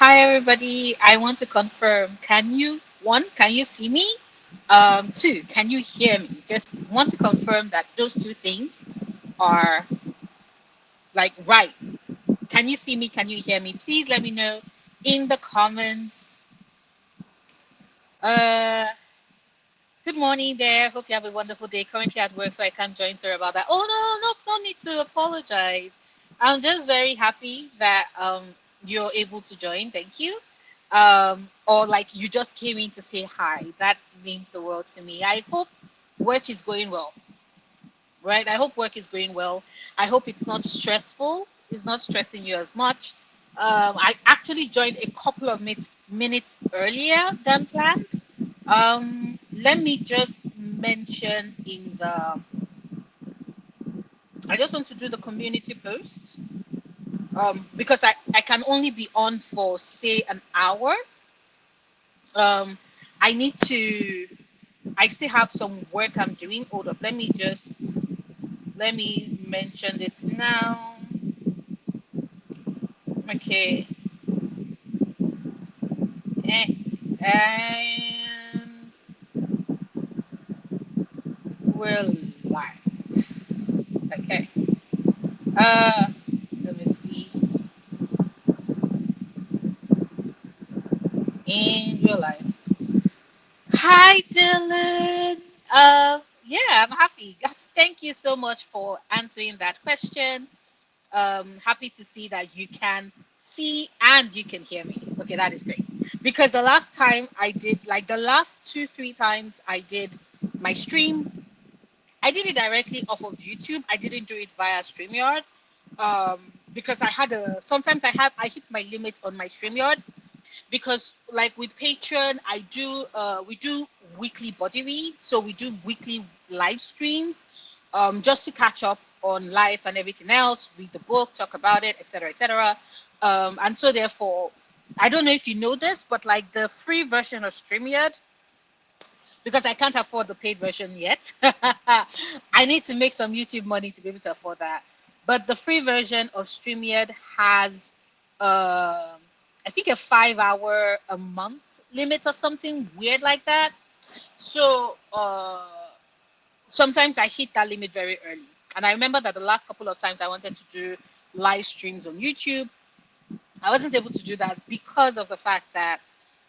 Hi everybody. I want to confirm. Can you see me? Two, can you hear me? Just want to confirm that those two things are like right. Can you see me? Can you hear me? Please let me know in the comments. Uh, Good morning there. Hope you have a wonderful day. Currently at work, so I can't join. Sorry about that. Oh no need to apologize. I'm just very happy that you're able to join. Thank you. Or like you just came in to say hi. That means the world to me. I hope work is going well, right? I hope work is going well. I hope it's not stressful. It's not stressing you as much. I actually joined a couple of minutes earlier than planned. Let me just mention in the. I just want to do the community post because I can only be on for say an hour. Um, I need to. I still have some work I'm doing. Hold up. Let me mention it now. Okay. And we're live. Okay. Uh, Let me see. In real life. Hi, Dylan. Yeah, I'm happy. Thank you so much for answering that question. Happy to see that you can see and you can hear me. Okay, that is great. Because the last time I did, like the last two, three times I did my stream, I did it directly off of YouTube. I didn't do it via StreamYard. Because sometimes I hit my limit on my StreamYard because like with Patreon, we do weekly body read, so we do weekly live streams, just to catch up on life and everything else, read the book, talk about it, etc., etc. And so therefore, I don't know if you know this, but like the free version of StreamYard, because I can't afford the paid version yet. I need to make some YouTube money to be able to afford that. But the free version of StreamYard has, I think, a 5 hour a month limit or something weird like that. So sometimes I hit that limit very early. And I remember that the last couple of times I wanted to do live streams on YouTube, I wasn't able to do that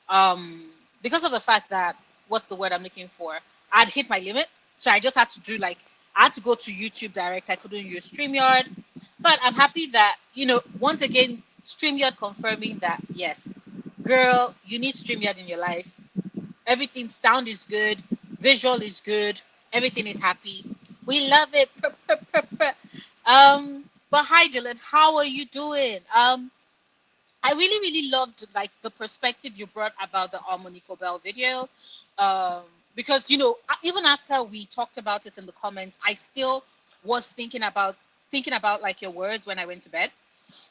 um, because of the fact that what's the word I'm looking for? I'd hit my limit, so I just had to do like I had to go to YouTube direct. I couldn't use Streamyard, but I'm happy that once again Streamyard confirming that yes, girl, you need Streamyard in your life. Everything sound is good, visual is good, everything is happy. We love it. But hi Dylan, how are you doing? I really, really loved like the perspective you brought about the Harmonico Bell video, um, because even after we talked about it in the comments, I still was thinking about like your words when I went to bed,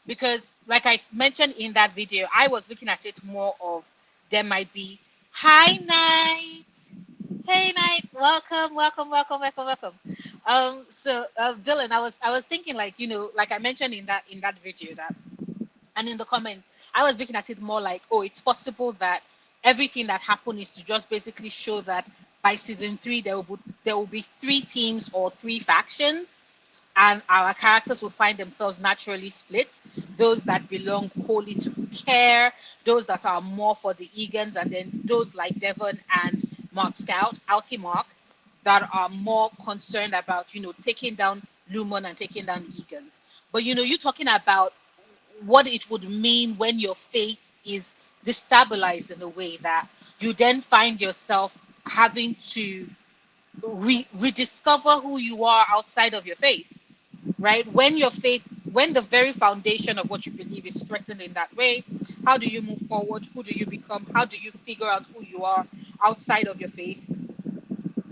because like mentioned in that video, I was looking at it more of there might be hi night, hey night, welcome, welcome, welcome, welcome, welcome. Dylan, I was thinking like like I mentioned in that video that and in the comment, I was looking at it more like, oh, it's possible that everything that happened is to just basically show that by season three there will be three teams or three factions, and our characters will find themselves naturally split. Those that belong wholly to Care, those that are more for the Egans, and then those like Devon and Mark Scout, Outie Mark, that are more concerned about taking down Lumon and taking down Egans. But you talking about what it would mean when your faith is destabilized in a way that you then find yourself having to rediscover who you are outside of your faith, right? When the very foundation of what you believe is threatened in that way, how do you move forward? Who do you become? How do you figure out who you are outside of your faith?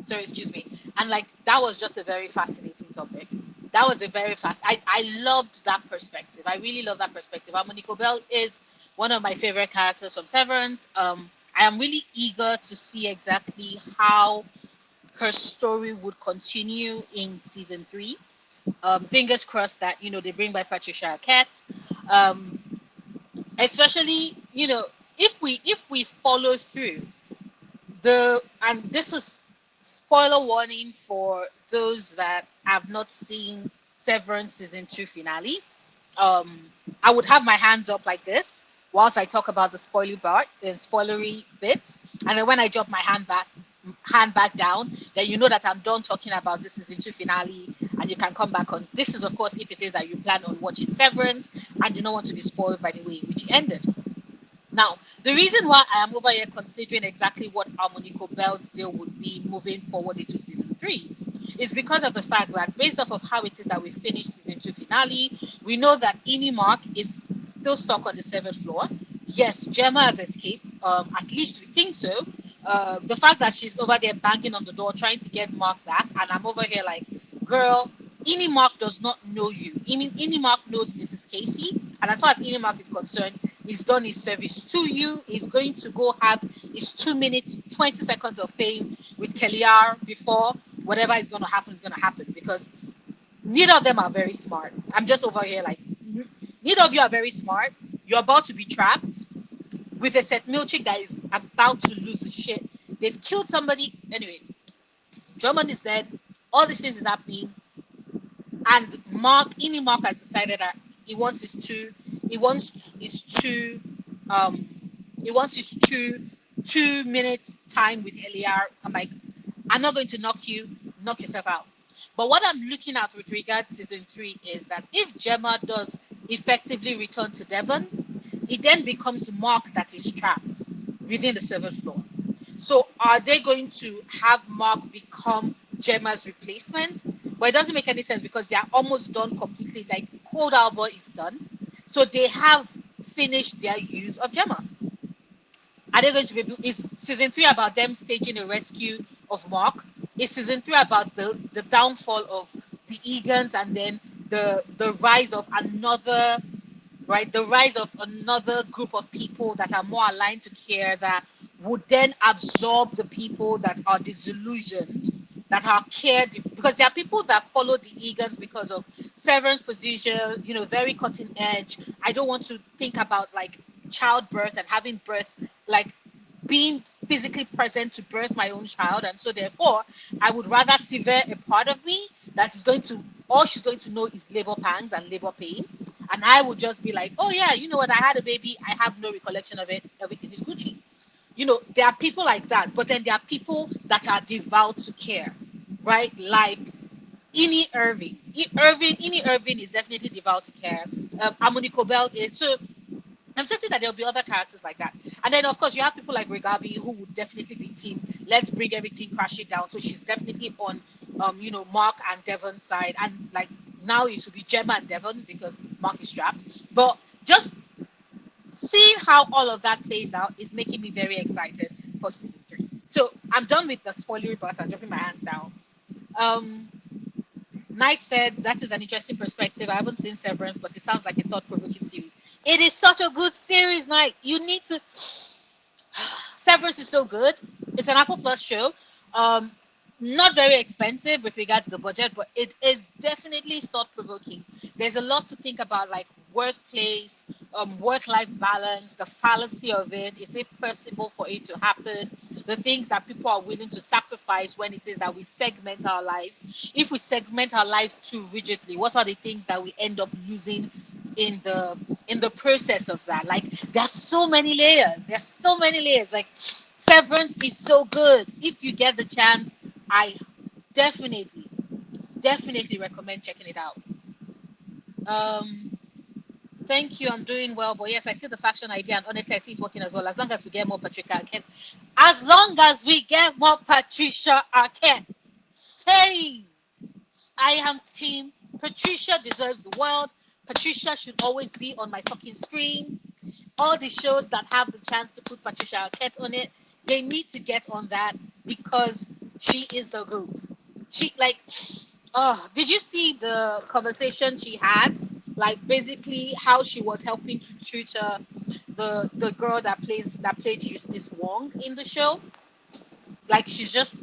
So excuse me. And like that was just a very fascinating topic. That was a very fast. I loved that perspective. I really love that perspective. Monique Bell is one of my favorite characters from Severance. I am really eager to see exactly how her story would continue in season three. Fingers crossed that they bring by Patricia Arquette. Um, especially if we follow through and this is spoiler warning for those that have not seen Severance season 2 finale. um I would have my hands up like this whilst I talk about the spoilery bits, and then when I drop my hand back down, then you know that I'm done talking about this season 2 finale, and you can come back on. This is of course if it is that you plan on watching Severance and you don't want to be spoiled by the way in which it ended. Now, the reason why I am over here considering exactly what Harmonico Bell's deal would be moving forward into season 3 is because of the fact that, based off of how it is that we finished season 2 finale, we know that Ini Mark is still stuck on the 7th floor. Yes, Gemma has escaped. At least we think so. The fact that she's over there banging on the door trying to get Mark back, and I'm over here like, girl, Ini Mark does not know you. Ini Mark knows Mrs. Casey, and as far as Ini Mark is concerned, he's done his service to you. He's going to go have his 2 minutes, 20 seconds of fame with Kellyanne before whatever is going to happen is going to happen, because neither of them are very smart. I'm just over here like, neither of you are very smart. You're about to be trapped with a set milkshake that is about to lose his shit. They've killed somebody. Anyway, Drummond is dead. All these things is happening, and Ini Mark has decided that he wants his two, he wants his two, um, he wants his 2 minutes time with Eliar. I'm like, I'm not going to knock you, knock yourself out. But what I'm looking at with regards to season 3 is that if Gemma does effectively return to Devon, it then becomes Mark that is trapped within the 7th floor. So are they going to have Mark become Gemma's replacement? But it doesn't make any sense because they are almost done completely. Like Cold Harbor is done. So they have finished their use of Gemma. Are they going to be? Is season 3 about them staging a rescue of Mark? Is season 3 about the downfall of the Egans, and then the rise of another, right? The rise of another group of people that are more aligned to care, that would then absorb the people that are disillusioned, that are cared, because there are people that follow the Egans because of Severance position, very cutting edge. I don't want to think about like childbirth and having birth, like being physically present to birth my own child, and so therefore I would rather sever a part of me that is going to, all she's going to know is labor pangs and labor pain, and I would just be like, oh yeah, you know what, I had a baby, I have no recollection of it, everything is Gucci. There are people like that, but then there are people that are devout to care, right? Like Ini Irving is definitely devout to care. Harmony Cobell is. So I'm certain that there'll be other characters like that. And then, of course, you have people like Regabi who would definitely be team. Let's bring everything crashing down. So she's definitely on, Mark and Devon's side. And like now it should be Gemma and Devon because Mark is trapped. But just seeing how all of that plays out is making me very excited for season 3. So I'm done with the spoilery part. I'm dropping my hands down. Um, Knight said that is an interesting perspective. I haven't seen Severance, but it sounds like a thought-provoking series. It is such a good series, Knight. You need to. Severance is so good. It's an Apple Plus show. Um, Not very expensive with regard to the budget, but it is definitely thought-provoking. There's a lot to think about, like workplace, work-life balance, the fallacy of it. Is it possible for it to happen? The things that people are willing to sacrifice when it is that we segment our lives. If we segment our lives too rigidly, what are the things that we end up losing in the process of that? Like there's so many layers. There's so many layers. Like Severance is so good. If you get the chance, I definitely, definitely recommend checking it out. Um, Thank you. I'm doing well. But yes, I see the faction idea, and honestly, I see it working as well. As long as we get more Patricia Arquette. As long as we get more Patricia Arquette. Say, I am team. Patricia deserves the world. Patricia should always be on my fucking screen. All the shows that have the chance to put Patricia Arquette on it, they need to get on that because she is the goat. She like, oh, did you see the conversation she had? Like basically how she was helping to tutor the girl that played Justice Wong in the show. Like she's just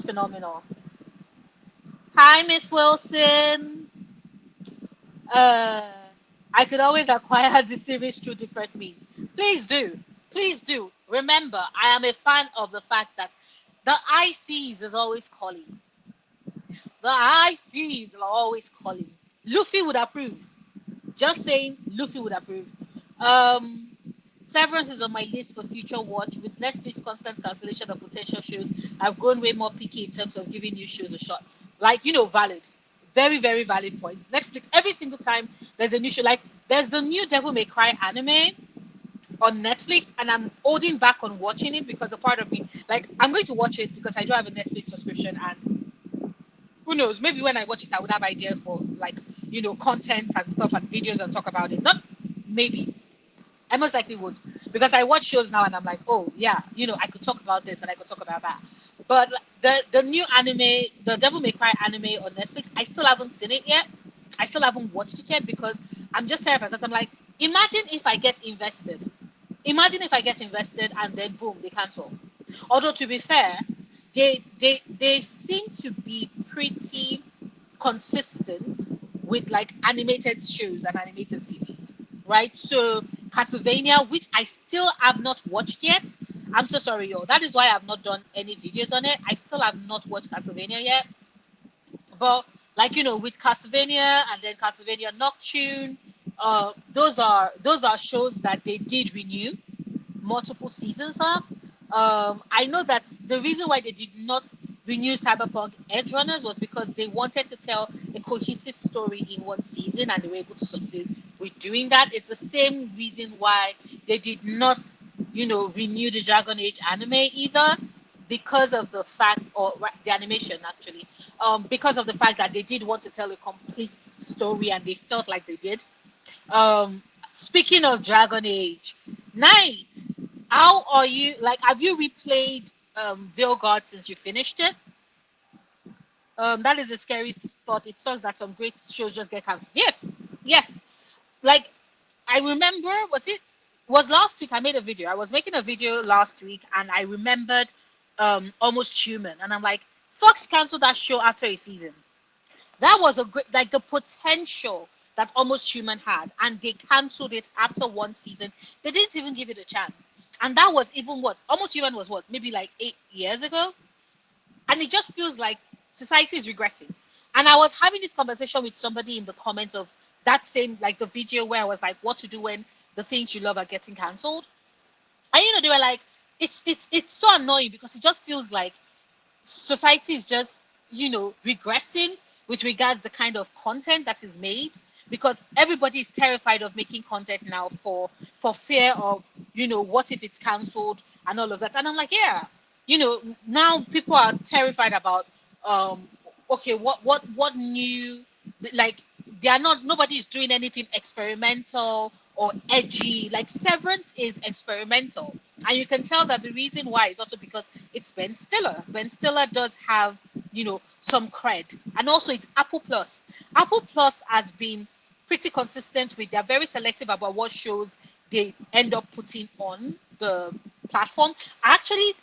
phenomenal. Hi, Miss Wilson. Uh, I could always acquire the series through different means. Please do. Please do. Remember, I am a fan of the fact that the ICs is always calling. The ICs are always calling. Luffy would approve. Just saying, Luffy would approve. Um, Severance is on my list for future watch. With Netflix constant cancellation of potential shows, I've grown way more picky in terms of giving new shows a shot. Like, valid. Very, very valid point. Netflix, every single time there's a new show, like there's the new Devil May Cry anime on Netflix, and I'm holding back on watching it because a part of me, like, I'm going to watch it because I do have a Netflix subscription, and who knows, maybe when I watch it, I would have idea for like, content and stuff and videos and talk about it. Not maybe, I most likely would, because I watch shows now and I'm like, oh yeah, I could talk about this and I could talk about that. But the new anime, the Devil May Cry anime on Netflix, I still haven't seen it yet. I still haven't watched it yet because I'm just terrified. Because I'm like, imagine if I get invested. Imagine if I get invested and then boom, they cancel. Although to be fair, they seem to be pretty consistent with like animated shows and animated series, right? So Castlevania, which I still have not watched yet. I'm so sorry, yo. That is why I've not done any videos on it. I still have not watched Castlevania yet. But like with Castlevania and then Castlevania Nocturne, those are shows that they did renew multiple seasons of. I know that the reason why they did not renew Cyberpunk Edge Runners was because they wanted to tell a cohesive story in one season, and they were able to succeed with doing that. It's the same reason why they did not, renew the Dragon Age anime either, because of the fact, or the animation actually, because of the fact that they did want to tell a complete story, and they felt like they did. um Speaking of Dragon Age, Knight, how are you? Like, have you replayed Veilguard since you finished it? That is a scary thought. It sucks that some great shows just get cancelled. Yes, yes. Like, I remember, was last week I made a video. I was making a video last week and I remembered Almost Human, and I'm like, Fox canceled that show after a season. That was a great, like, the potential that Almost Human had, and they cancelled it after one season. They didn't even give it a chance, and that was even what Almost Human was, what, maybe like 8 years ago. And it just feels like society is regressing. And I was having this conversation with somebody in the comments of that same, like, the video where I was like, what to do when the things you love are getting cancelled. And they were like, it's so annoying because it just feels like society is just regressing with regards the kind of content that is made, because everybody is terrified of making content now for fear of what if it's cancelled and all of that. And I'm like, yeah, now people are terrified about um okay, what new, like, they are not, nobody's doing anything experimental or edgy. Like, Severance is experimental, and you can tell that the reason why is also because it's Ben Stiller. Ben Stiller does have some cred, and also it's Apple Plus. Apple Plus has been pretty consistent with, they're very selective about what shows they end up putting on the platform. Actually,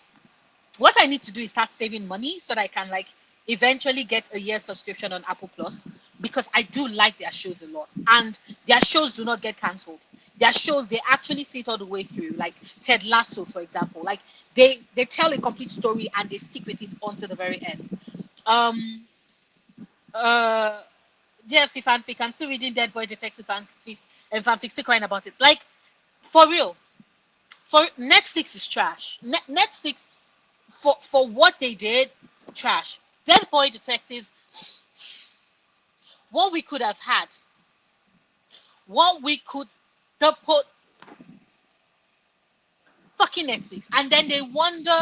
what I need to do is start saving money so that I can, like, eventually get a year subscription on Apple Plus, because I do like their shows a lot, and their shows do not get cancelled. Their shows, they actually see it all the way through. Like Ted Lasso, for example, like they tell a complete story and they stick with it until the very end. Um, uh, DFC fanfic. I'm still reading Dead Boy Detective fanfics and fanfic, still crying about it. Like, for real, for Netflix is trash. Netflix, for what they did, trash. Dead Boy Detectives, what we could have had, what we could, the put fucking Netflix, and then they wonder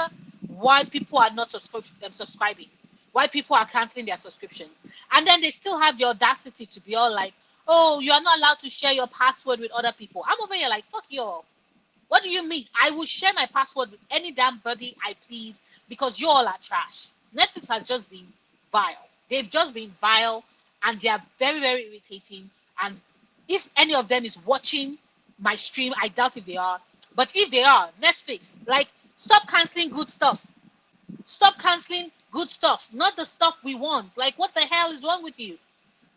why people are not subscribing, why people are canceling their subscriptions, and then they still have the audacity to be all like, "Oh, you are not allowed to share your password with other people." I'm over here like, "Fuck you all. What do you mean? I will share my password with any damn body I please because you all are trash." Netflix has just been vile. They've just been vile, and they are very, very irritating. And if any of them is watching my stream, I doubt if they are. But if they are, Netflix, like, stop canceling good stuff. Stop canceling good stuff, not the stuff we want. Like, what the hell is wrong with you?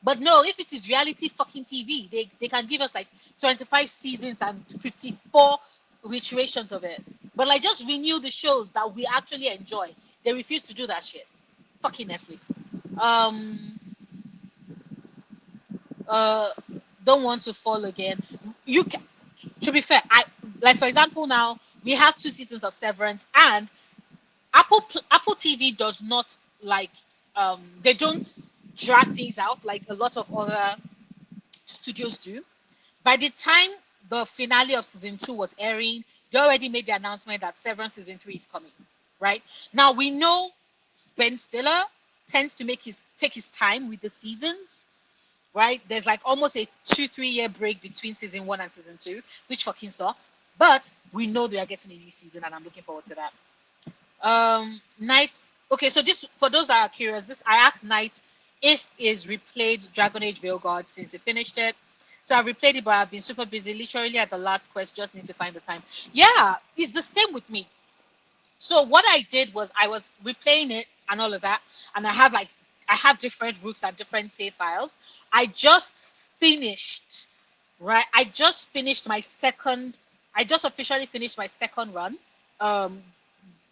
But no, if it is reality fucking TV, they can give us like 25 seasons and 54 reiterations of it. But like just renew the shows that we actually enjoy. They refuse to do that shit. Fucking Netflix. Um uh don't want to fall again. You can, to be fair, I like for example now we have 2 seasons of Severance, and Apple TV does not like they don't drag things out like a lot of other studios do. By the time the finale of season 2 was airing, they already made the announcement that Severance season 3 is coming. Right now, we know Ben Stiller tends to take his time with the seasons. Right, there's like almost a 2-3 year break between season 1 and season 2, which fucking sucks. But we know they are getting a new season, and I'm looking forward to that. Knights. Okay, so this for those that are curious, this I asked Knight if is replayed Dragon Age Veilguard since he finished it. So I've replayed it, but I've been super busy. Literally at the last quest, just need to find the time. Yeah, it's the same with me. So what I did was I was replaying it and all of that, and I have different routes and different save files. I just finished, right? I just finished my second. I just officially finished my second run. Um,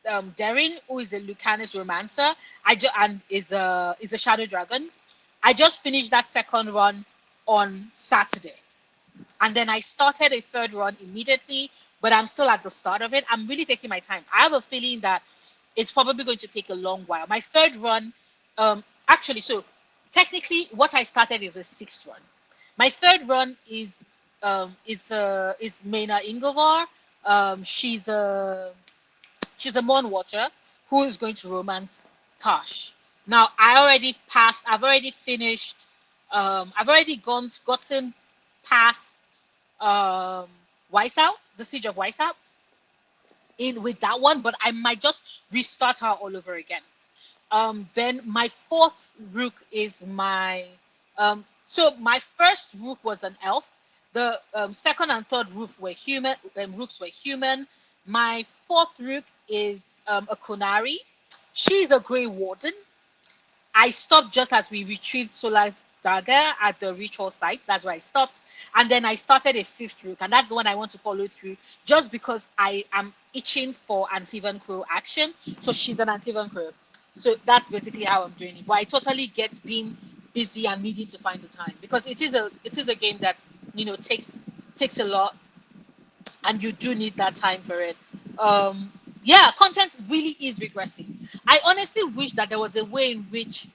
Darren, who is a Lucanus romancer, and is a shadow dragon. I just finished that second run on Saturday, and then I started a third run immediately. But I'm still at the start of it. I'm really taking my time. I have a feeling that it's probably going to take a long while. My third run, actually, so technically, what I started is a sixth run. My third run is Mena Ingovar. She's a Mon Watcher who is going to romance Tash. Now, I've already finished, I've already gotten past um, Weishaupt, the Siege of Weishaupt, in with that one, but I might just restart her all over again. Then my fourth rook is so my first rook was an elf. The second and third rooks were human. My fourth rook is a Kunari. She's a Grey Warden. I stopped just as we retrieved Solar's dagger at the ritual site. That's where I stopped. And then I started a fifth rook, and that's the one I want to follow through just because I am itching for Antivan Crow action. So she's an Antivan Crow. So that's basically how I'm doing it. But I totally get being busy and needing to find the time because it is a game that takes a lot, and you do need that time for it. Um, yeah, content really is regressing. I honestly wish that there was a way in which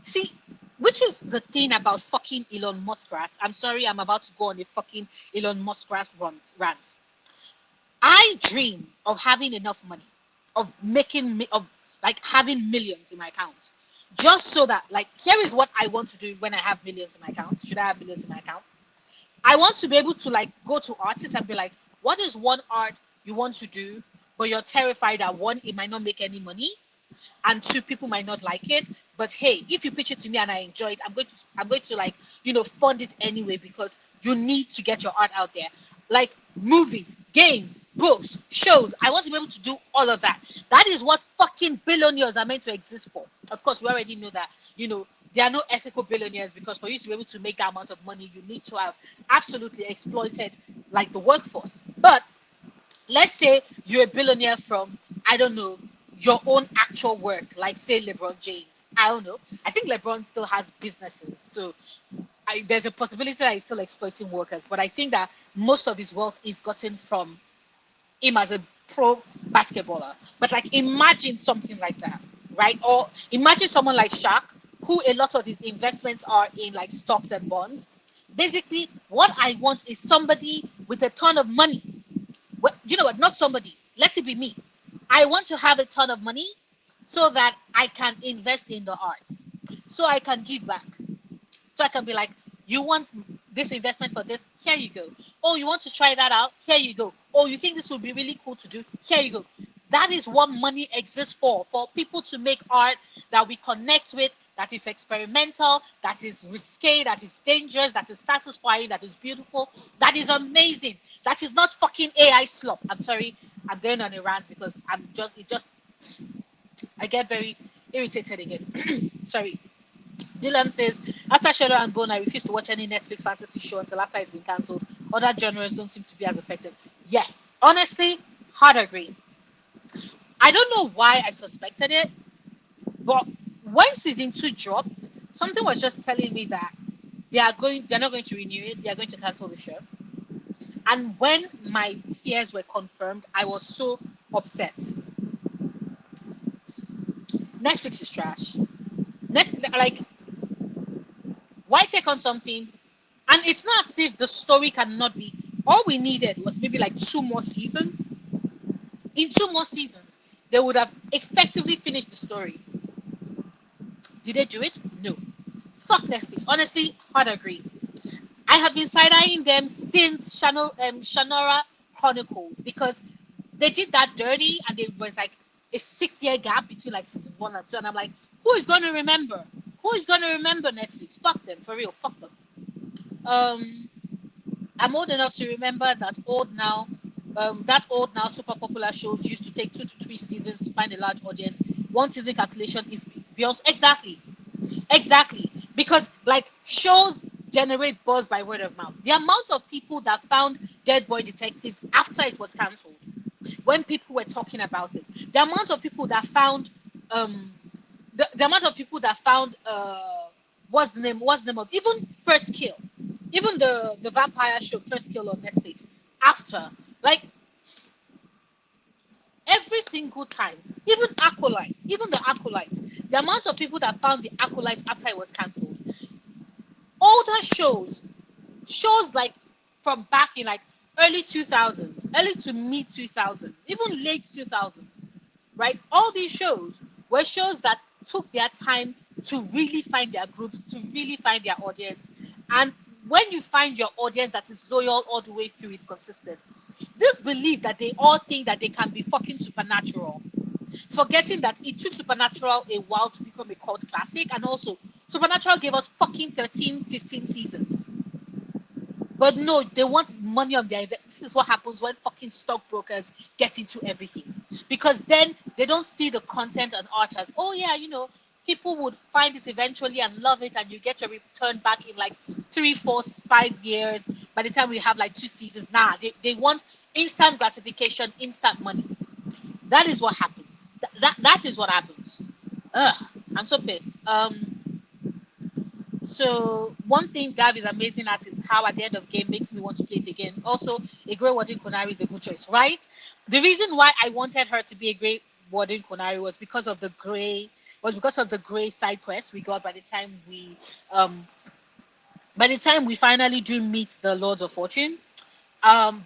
See, which is the thing about fucking Elon Musk rats. I'm sorry, I'm about to go on a fucking Elon Musk rant. I dream of having enough money, of like having millions in my account, just so that like here is what I want to do when I have millions in my account. Should I have millions in my account? I want to be able to like go to artists and be like, what is one art you want to do, but you're terrified that one, it might not make any money, and two, people might not like it, but hey, if you pitch it to me and I enjoy it, I'm going to like fund it anyway because you need to get your art out there, like movies, games, books, shows. I want to be able to do all of that. That is what fucking billionaires are meant to exist for. Of course, we already know that there are no ethical billionaires, because for you to be able to make that amount of money you need to have absolutely exploited like the workforce. But let's say you're a billionaire from, I don't know, your own actual work, like say LeBron James. I don't know. I think LeBron still has businesses, so there's a possibility that he's still exploiting workers. But I think that most of his wealth is gotten from him as a pro basketballer. But like, imagine something like that, right? Or imagine someone like Shaq, who a lot of his investments are in like stocks and bonds. Basically, what I want is somebody with a ton of money. Well, you know what? Not somebody. Let it be me. I want to have a ton of money so that I can invest in the arts, so I can give back. So I can be like, you want this investment for this? Here you go. Oh, you want to try that out? Here you go. Oh, you think this would be really cool to do? Here you go. That is what money exists for people to make art that we connect with, that is experimental, that is risque, that is dangerous, that is satisfying, that is beautiful, that is amazing, that is not fucking AI slop. I'm sorry, I'm going on a rant because I get very irritated again. Sorry. Dylan says, after Shadow and Bone, I refuse to watch any Netflix fantasy show until after it's been cancelled. Other genres don't seem to be as affected. Yes, honestly, hard agree. I don't know why I suspected it, but when season two dropped, something was just telling me that they're not going to renew it. They are going to cancel the show. And when my fears were confirmed, I was so upset. Netflix is trash. Like, why take on something? And it's not as if the story cannot be. All we needed was maybe like 2 more seasons. In 2 more seasons, they would have effectively finished the story. Did they do it? No. Fuck Netflix. Honestly, hard agree. I have been side eyeing them since Shannara Chronicles because they did that dirty and there was like a 6 year gap between like seasons one and two. And I'm like, who is going to remember? Who is going to remember Netflix? Fuck them. For real. Fuck them. Um, I'm old enough to remember that old now super popular shows used to take 2 to 3 seasons to find a large audience. One season calculation is beyond exactly because like shows generate buzz by word of mouth. The amount of people that found Dead Boy Detectives after it was cancelled, when people were talking about it, the amount of people that found um the amount of people that found what's the name of even First Kill, even the vampire show First Kill on Netflix after, like, every single time, even the Acolyte, the amount of people that found the Acolyte after it was cancelled. Older shows like from back in like early 2000s, early to mid 2000s, even late 2000s, right? All these shows were shows that took their time to really find their groups, to really find their audience. And when you find your audience that is loyal all the way through, it's consistent. This belief that they all think that they can be fucking supernatural, forgetting that it took Supernatural a while to become a cult classic, and also Supernatural gave us fucking 13, 15 seasons. But no, they want money on their investment. This is what happens when fucking stockbrokers get into everything. Because then they don't see the content and art as, oh yeah, people would find it eventually and love it, and you get your return back in like 3, 4, 5 years. By the time we have like 2 seasons, they want instant gratification, instant money. That is what happens. That is what happens. Ugh, I'm so pissed. So one thing Gav is amazing at is how at the end of the game makes me want to play it again. Also, a Grey Warden Konari is a good choice, right? The reason why I wanted her to be a Grey Warden Konari was because of the Grey side quest we got um by the time we finally do meet the Lords of Fortune.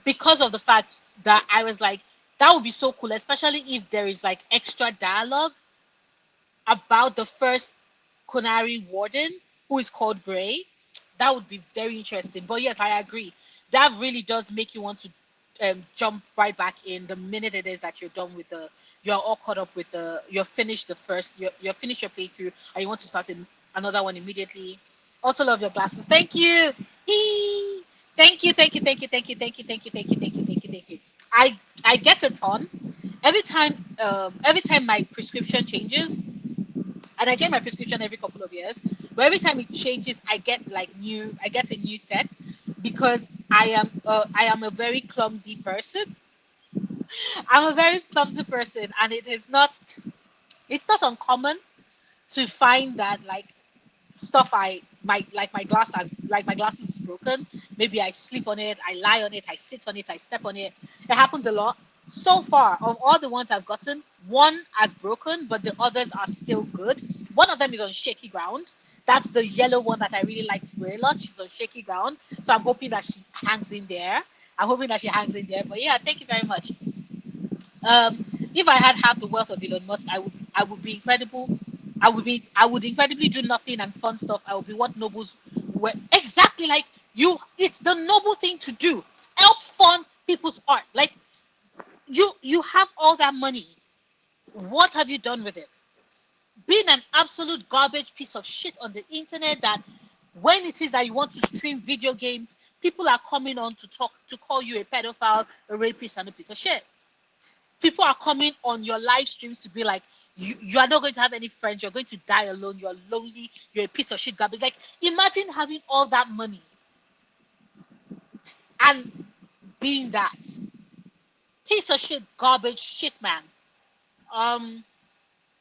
Because of the fact that I was like, that would be so cool, especially if there is like extra dialogue about the first Konari warden, who is called Gray. That would be very interesting. But yes, I agree. That really does make you want to jump right back in the minute it is that you're done with you're all caught up with you're finished you're finished your playthrough, and you want to start another one immediately. Also love your glasses. Thank you. Hee. Thank you, thank you, thank you, thank you, thank you, thank you, thank you, thank you, thank you, thank you. I get a ton every time my prescription changes, and I change my prescription every couple of years. But every time it changes, I get a new set because I am a very clumsy person. I'm a very clumsy person, and it's not uncommon to find that like stuff my glasses is broken. Maybe I sleep on it, I lie on it, I sit on it, I step on it. It happens a lot. So far, of all the ones I've gotten, one has broken, but the others are still good. One of them is on shaky ground. That's the yellow one that I really like to wear a lot. She's on shaky ground, so I'm hoping that she hangs in there. But yeah, thank you very much. If I had half the wealth of Elon Musk, I would be incredible. I would incredibly do nothing and fun stuff. I would be what nobles were exactly like you. It's the noble thing to do. Help fund people's art. Like you have all that money. What have you done with it? Being an absolute garbage piece of shit on the internet that when it is that you want to stream video games, people are coming on to call you a pedophile, a rapist, and a piece of shit. People are coming on your live streams to be like, you are not going to have any friends. You're going to die alone. You're lonely. You're a piece of shit garbage. Like, imagine having all that money and being that piece of shit garbage shit man. Um,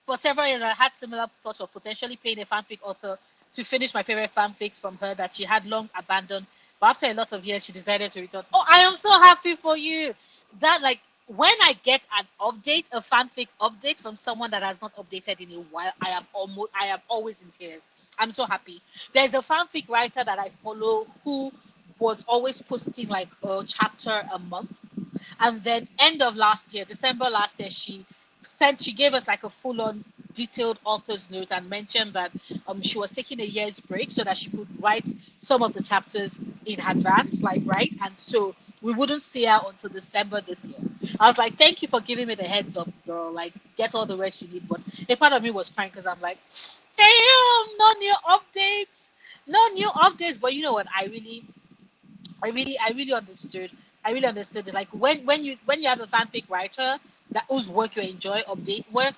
for several years, I had similar thoughts of potentially paying a fanfic author to finish my favorite fanfics from her that she had long abandoned. But after a lot of years, she decided to return. Oh, I am so happy for you. That, like, when I get an update, a fanfic update from someone that has not updated in a while, I am always in tears. I'm so happy. There's a fanfic writer that I follow who was always posting like a chapter a month, and then end of last year, December last year, she gave us like a full on detailed author's note and mentioned that she was taking a year's break so that she could write some of the chapters in advance, like, right, and so we wouldn't see her until December this year. I was like, thank you for giving me the heads up, girl, like, get all the rest you need. But a part of me was crying because I'm like, damn, no new updates, no new updates. But you know what, I really understood. I really understood it. Like, when you have a fanfic writer that whose work you enjoy, update work,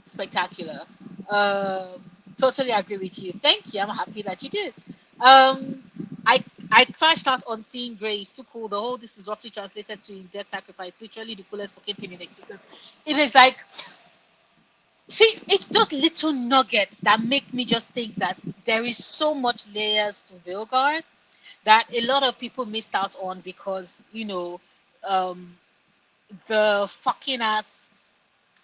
spectacular. Um, totally agree with you. Thank you. I'm happy that you did. Um, I I crashed out on seeing Grace. Too cool. The whole this is roughly translated to in death sacrifice. Literally the coolest fucking thing in existence. It is like, see, it's just little nuggets that make me just think that there is so much layers to Vilgard that a lot of people missed out on because um the fucking ass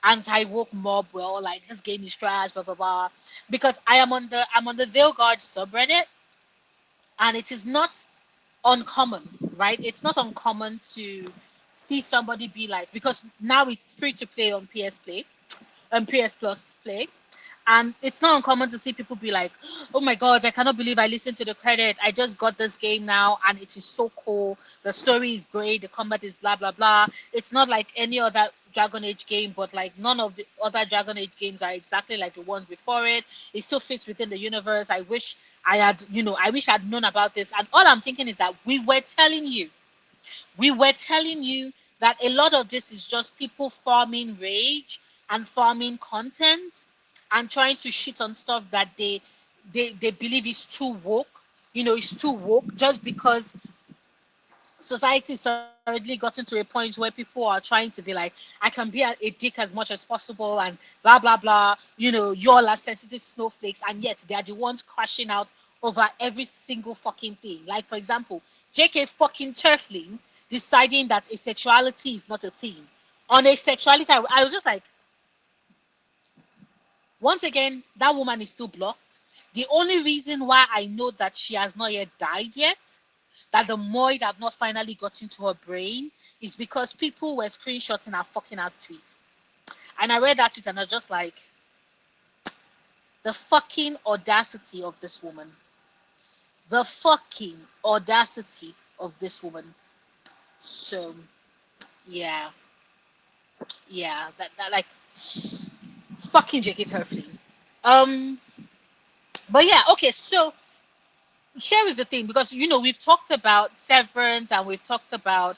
anti woke mob were all like, this game is trash, blah blah blah. Because I'm on the Veilguard subreddit, and it is not uncommon, right? It's not uncommon to see somebody be like, because now it's free to play on PS Play and PS Plus Play. And it's not uncommon to see people be like, oh my God, I cannot believe I listened to the credit. I just got this game now and it is so cool. The story is great. The combat is blah, blah, blah. It's not like any other Dragon Age game, but like none of the other Dragon Age games are exactly like the ones before it. It still fits within the universe. I wish I'd known about this. And all I'm thinking is that we were telling you that a lot of this is just people farming rage and farming content and trying to shit on stuff that they believe is too woke. It's too woke just because society's already gotten to a point where people are trying to be like, I can be a dick as much as possible and blah blah blah. You all are sensitive snowflakes, and yet they are the ones crashing out over every single fucking thing. Like, for example, JK fucking Turfling deciding that asexuality is not a thing. On asexuality, I was just like, once again, that woman is still blocked. The only reason why I know that she has not yet died yet, that the Moid have not finally got into her brain, is because people were screenshotting her fucking ass tweets. And I read that tweet and I was just like, the fucking audacity of this woman. The fucking audacity of this woman. So, yeah, yeah, that like, fucking JK Turfling. Um, but yeah, okay, so here is the thing, because we've talked about Severance and we've talked about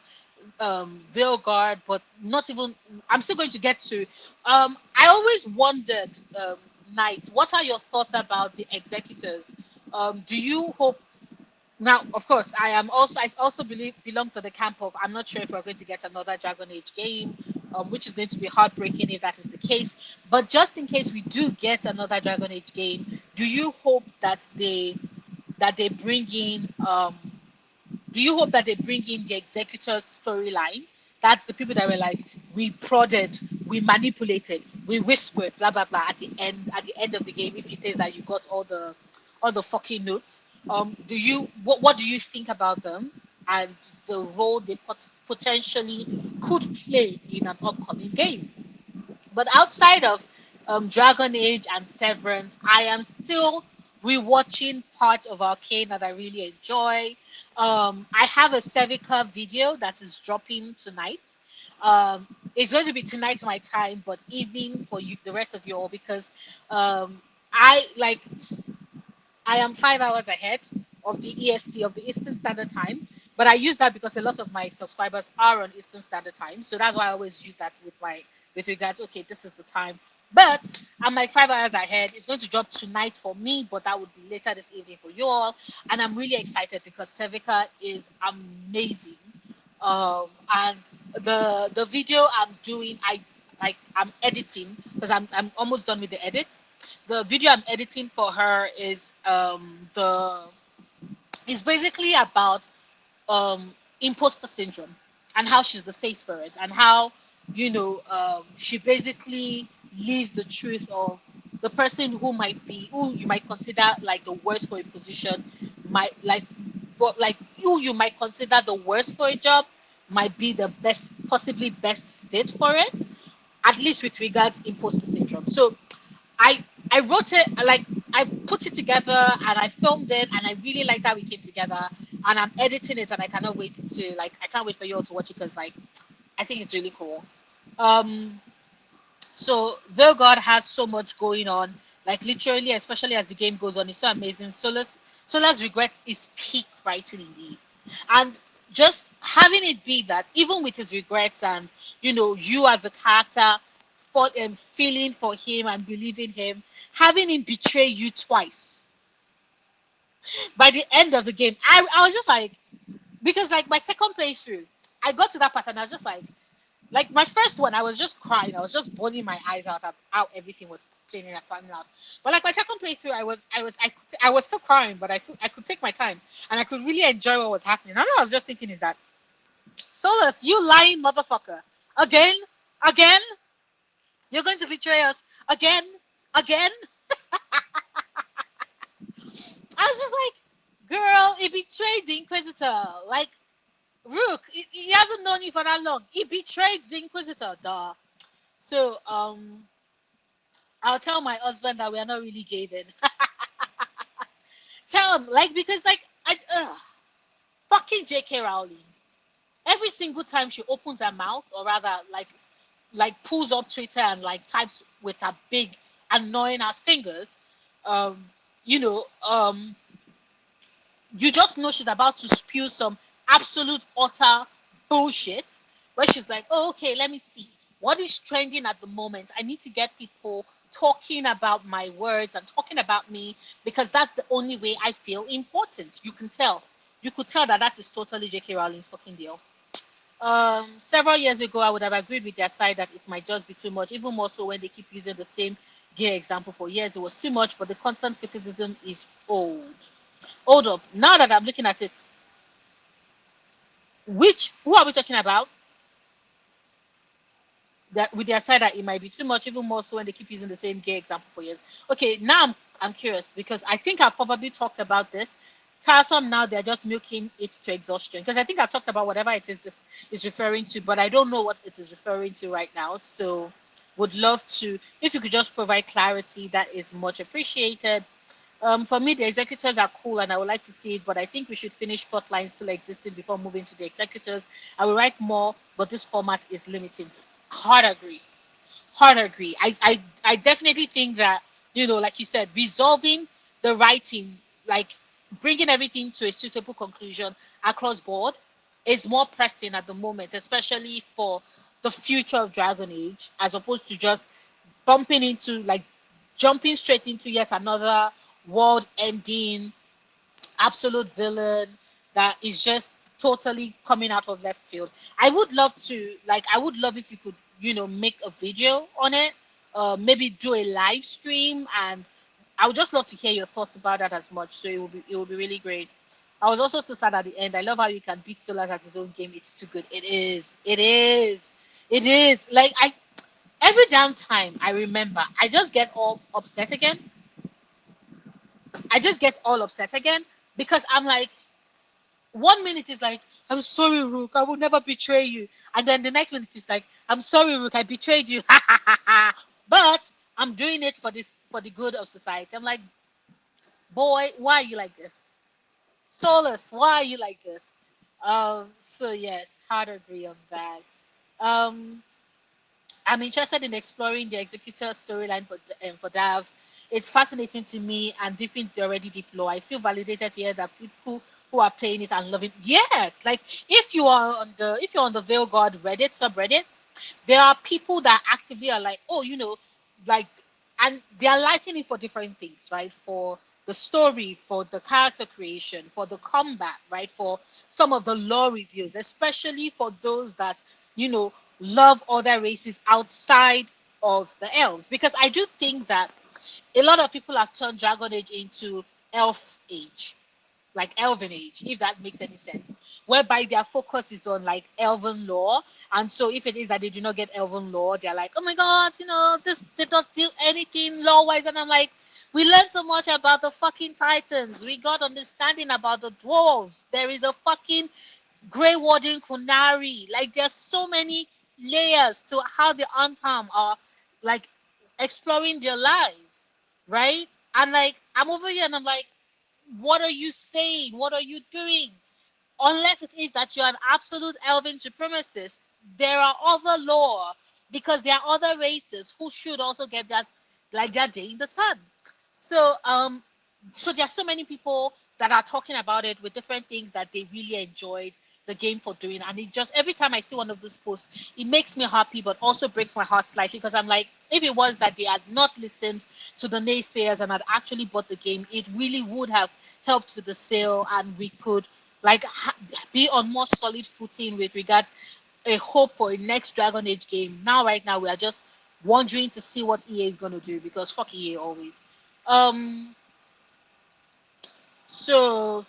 Veilguard, but not even. I'm still going to get to. I always wondered, Knight, what are your thoughts about the executors? Do you hope? Now, of course, I also belong to the camp of, I'm not sure if we're going to get another Dragon Age game, which is going to be heartbreaking if that is the case. But just in case we do get another Dragon Age game, do you hope that they bring in do you hope that they bring in the executor's storyline? That's the people that were like, we prodded, we manipulated, we whispered, blah blah blah. At the end of the game, if it is that you got all the fucking notes. What do you think about them and the role they potentially could play in an upcoming game? But outside of Dragon Age and Severance, I am still rewatching parts of Arcane that I really enjoy. I have a Sevica video that is dropping tonight. It's going to be tonight my time, but evening for you, the rest of you all, because um, I like I am 5 hours ahead of the EST, of the Eastern Standard Time. But I use that because a lot of my subscribers are on Eastern Standard Time, so that's why I always use that with regards. Okay, this is the time. But I'm like 5 hours ahead. It's going to drop tonight for me, but that would be later this evening for you all. And I'm really excited because Sevica is amazing. And the video I'm doing, I'm editing because I'm almost done with the edits. The video I'm editing for her the is basically about imposter syndrome and how she's the face for it, and how she basically lives the truth of the person who you might consider like the worst for a position, might like for like who you might consider the worst for a job might be the best, possibly best fit for it, at least with regards imposter syndrome. So I I wrote it, like I put it together and I filmed it, and I really liked how we came together, and I'm editing it, and I can't wait for you all to watch it because like I think it's really cool. Um so though God has so much going on, like literally, especially as the game goes on, it's so amazing. Sola's regrets is peak writing indeed. And just having it be that even with his regrets, and you as a character feeling for him and believing him, having him betray you twice by the end of the game, I was just like, because like my second playthrough, I got to that part and I was just like my first one, I was just crying. I was just bawling my eyes out at how everything was playing and panning out. But like my second playthrough, I was still crying, but I could take my time and I could really enjoy what was happening. And all I was just thinking is that, Solus, you lying motherfucker, again, again, you're going to betray us again, again. I was just like, girl, he betrayed the Inquisitor. Like, Rook, he hasn't known you for that long. He betrayed the Inquisitor, duh. So, I'll tell my husband that we are not really gay then. Tell him, like, because, like, fucking J.K. Rowling. Every single time she opens her mouth, or rather, like pulls up Twitter and like types with her big, annoying ass fingers, um, you know, you just know she's about to spew some absolute utter bullshit, where she's like, oh, okay, let me see what is trending at the moment. I need to get people talking about my words and talking about me, because that's the only way I feel important. You could tell that that is totally J.K. Rowling's fucking deal. Several years ago, I would have agreed with their side that it might just be too much, even more so when they keep using the same gay example for years. It was too much, but the constant criticism is old. Hold up. Now that I'm looking at it, who are we talking about? That with their side that it might be too much, even more so when they keep using the same gay example for years. Okay, now I'm curious because I think I've probably talked about this. Tiresome now, they're just milking it to exhaustion. Because I think I talked about whatever it is this is referring to, but I don't know what it is referring to right now. So would love to, if you could just provide clarity, that is much appreciated. For me, the executors are cool and I would like to see it, but I think we should finish plot lines still existing before moving to the executors. I will write more, but this format is limiting. Hard agree. Hard agree. I definitely think that, like you said, resolving the writing, like bringing everything to a suitable conclusion across board is more pressing at the moment, especially for the future of Dragon Age, as opposed to just bumping into like jumping straight into yet another world ending absolute villain that is just totally coming out of left field. I would love if you could, make a video on it, maybe do a live stream, and I would just love to hear your thoughts about that as much. So it will be really great. I was also so sad at the end. I love how you can beat Solar at his own game. It's too good. It is. It is. It is. Like every damn time I remember, I just get all upset again. I just get all upset again because I'm like, 1 minute is like, I'm sorry, Rook, I will never betray you. And then the next minute is like, I'm sorry, Rook, I betrayed you. But I'm doing it for the good of society. I'm like, boy, why are you like this? Solus, why are you like this? So yes, hard agree on that. Um, I'm interested in exploring the executor storyline for Dav. it's fascinating to me and deep into the already deep lore. I feel validated to hear that people who are playing it and loving it. Yes, like if you're on the Veil God Reddit subreddit, there are people that actively are like, oh, like, and they are liking it for different things, right? For the story, for the character creation, for the combat, right? For some of the lore reviews, especially for those that, you know, love other races outside of the elves. Because I do think that a lot of people have turned Dragon Age into Elf Age, like Elven Age, if that makes any sense, whereby their focus is on like Elven lore. And so if it is that they do not get Elven lore, they're like, oh my God, this they don't do anything lore wise. And I'm like, we learned so much about the fucking Titans. We got understanding about the dwarves. There is a fucking Grey Warden Kunari. Like there's so many layers to how the Unharmed are like exploring their lives, right? And like I'm over here and I'm like, what are you saying? What are you doing? Unless it is that you're an absolute elven supremacist, there are other law because there are other races who should also get that like their day in the sun. So there are so many people that are talking about it with different things that they really enjoyed the game for doing, and it just every time I see one of those posts, it makes me happy, but also breaks my heart slightly because I'm like, if it was that they had not listened to the naysayers and had actually bought the game, it really would have helped with the sale, and we could like be on more solid footing with regards a hope for a next Dragon Age game. Now, right now, we are just wondering to see what EA is going to do because fuck EA always. Um, so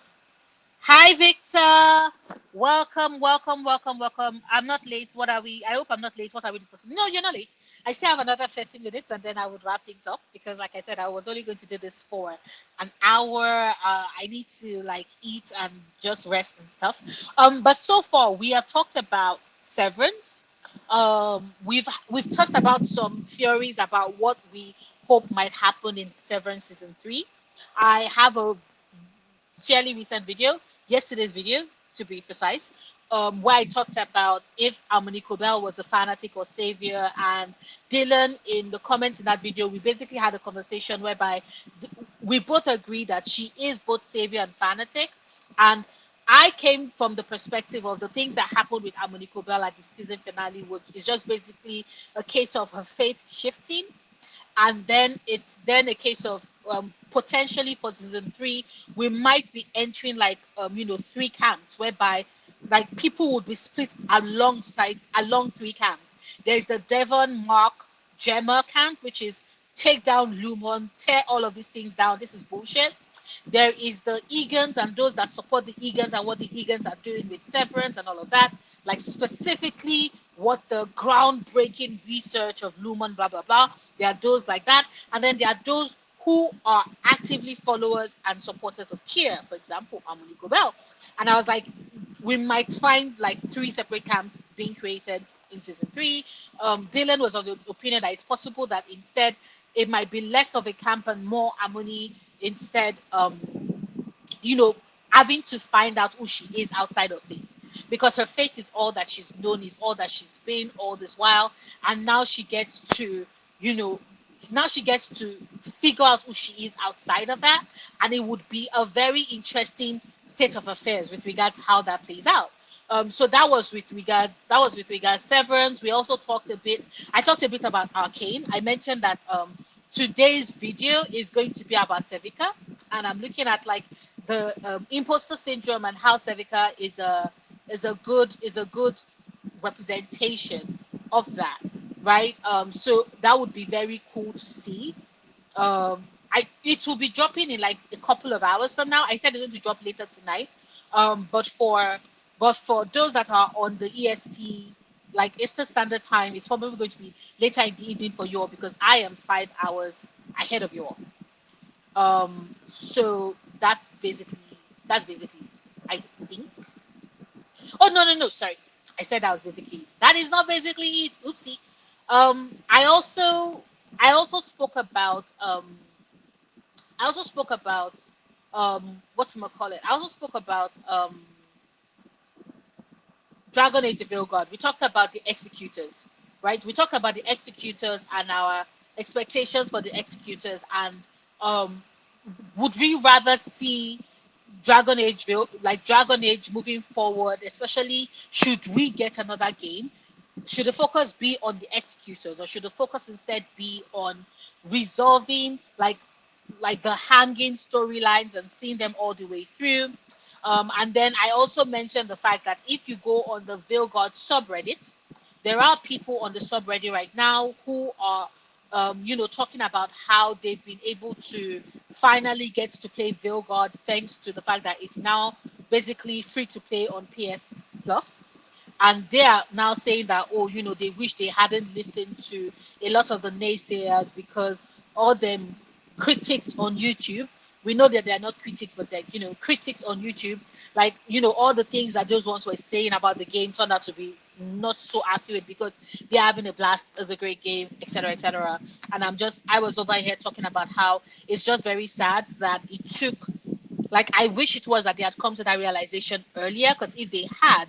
Hi, Victor. Welcome, welcome, welcome, welcome. I'm not late. What are we? I hope I'm not late. What are we discussing? No, you're not late. I still have another 30 minutes and then I would wrap things up because, like I said, I was only going to do this for an hour. I need to like eat and just rest and stuff. But so far, we have talked about Severance. We've touched about some theories about what we hope might happen in Severance season 3. I have a fairly recent video, yesterday's video to be precise, where I talked about if Harmony Cobell was a fanatic or savior. And Dylan, in the comments in that video, we basically had a conversation whereby we both agreed that she is both savior and fanatic. And I came from the perspective of the things that happened with Harmony Cobell at the season finale, which is just basically a case of her faith shifting, and then it's then a case of potentially for season 3 we might be entering like 3 camps whereby like people would be split along 3 camps. There's the Devon, Mark, Gemma camp, which is take down Lumon, tear all of these things down, this is bullshit. There is the Egans and those that support the Egans and what the Egans are doing with Severance and all of that, like specifically what the groundbreaking research of Lumen, blah blah blah. There are those like that, and then there are those who are actively followers and supporters of Kier, for example, Harmony Gobel. And I was like, we might find like 3 separate camps being created in season 3. Dylan was of the opinion that it's possible that instead it might be less of a camp and more Harmony instead, you know, having to find out who she is outside of faith. Because her faith is all that she's known, is all that she's been all this while. And now she gets to, you know, now she gets to figure out who she is outside of that. And it would be a very interesting state of affairs with regards to how that plays out. So that was with regards Severance. We also talked a bit. I talked a bit about Arcane. I mentioned that today's video is going to be about Sevica, and I'm looking at like the imposter syndrome and how Sevica is a good representation of that, right? So that would be very cool to see. It will be dropping in like a couple of hours from now. I said it's going to drop later tonight. But for those that are on the EST, like Eastern Standard Time, it's probably going to be later in the evening for you all because I am 5 hours ahead of you all. So that's basically it, I think. Oh no, sorry. I said that was basically it. That is not basically it. Oopsie. I also spoke about what's call it. I also spoke about Dragon Age of Veil God. We talked about the executors, right? We talked about the executors and our expectations for the executors, and um, would we rather see Dragon Age moving forward, especially should we get another game? Should the focus be on the executors, or should the focus instead be on resolving like the hanging storylines and seeing them all the way through? And then I also mentioned the fact that if you go on the Veil God subreddit, there are people on the subreddit right now who are talking about how they've been able to finally get to play Veil God thanks to the fact that it's now basically free to play on PS Plus. And they are now saying that, oh, they wish they hadn't listened to a lot of the naysayers, because all them critics on YouTube, we know that they're not critics, but they're critics on YouTube, like all the things that those ones were saying about the game turned out to be not so accurate, because they're having a blast, as a great game, etc., etc. And I was over here talking about how it's just very sad that it took, like, I wish it was that they had come to that realization earlier, because if they had,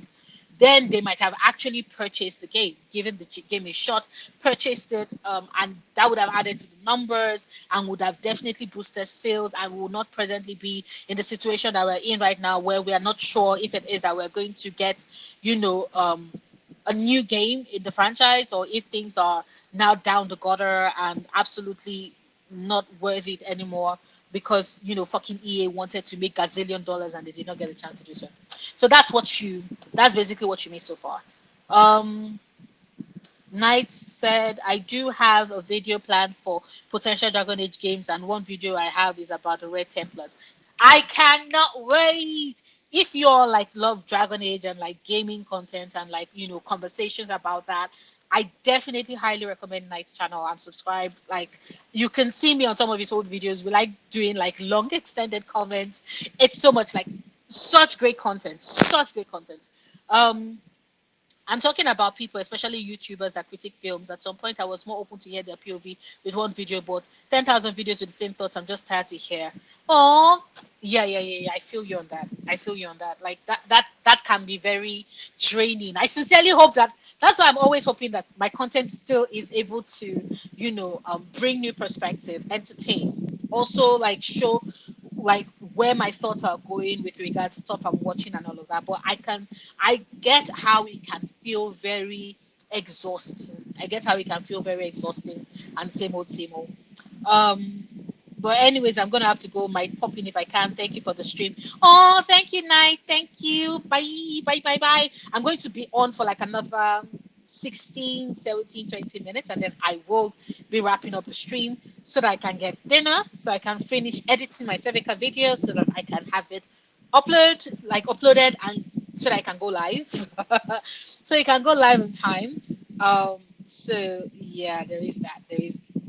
then they might have actually purchased the game, given the game a shot, purchased it, and that would have added to the numbers and would have definitely boosted sales, and we will not presently be in the situation that we're in right now, where we are not sure if it is that we're going to get, a new game in the franchise, or if things are now down the gutter and absolutely not worth it anymore, because fucking EA wanted to make gazillion dollars and they did not get a chance to do so. So that's basically what you made so far. Um, Knight said, I do have a video plan for potential Dragon Age games, and one video I have is about the Red Templars. I cannot wait. If you're like love Dragon Age and like gaming content and like conversations about that, I definitely highly recommend Knight's channel. I'm subscribed. Like, you can see me on some of his old videos. We like doing like long extended comments. It's so much, like, such great content. Such great content. Um I'm talking about people, especially YouTubers that critique films. At some point, I was more open to hear their POV with one video, but 10,000 videos with the same thoughts, I'm just tired to hear. Oh, yeah. I feel you on that. I feel you on that. Like, that can be very draining. I sincerely hope that that's why I'm always hoping that my content still is able to, bring new perspective, entertain, also like show like where my thoughts are going with regards to stuff I'm watching and all of that. But I get how it can feel very exhausting. I get how it can feel very exhausting and same old, same old. Um, but anyways, I'm gonna have to go. Might pop in if I can. Thank you for the stream. Oh, thank you, Night. Thank you. Bye. I'm going to be on for like another 16, 17, 20 minutes, and then I will be wrapping up the stream so that I can get dinner, so I can finish editing my Civica video, so that I can have it uploaded, and so that I can go live. So you can go live in time. So yeah, there is that.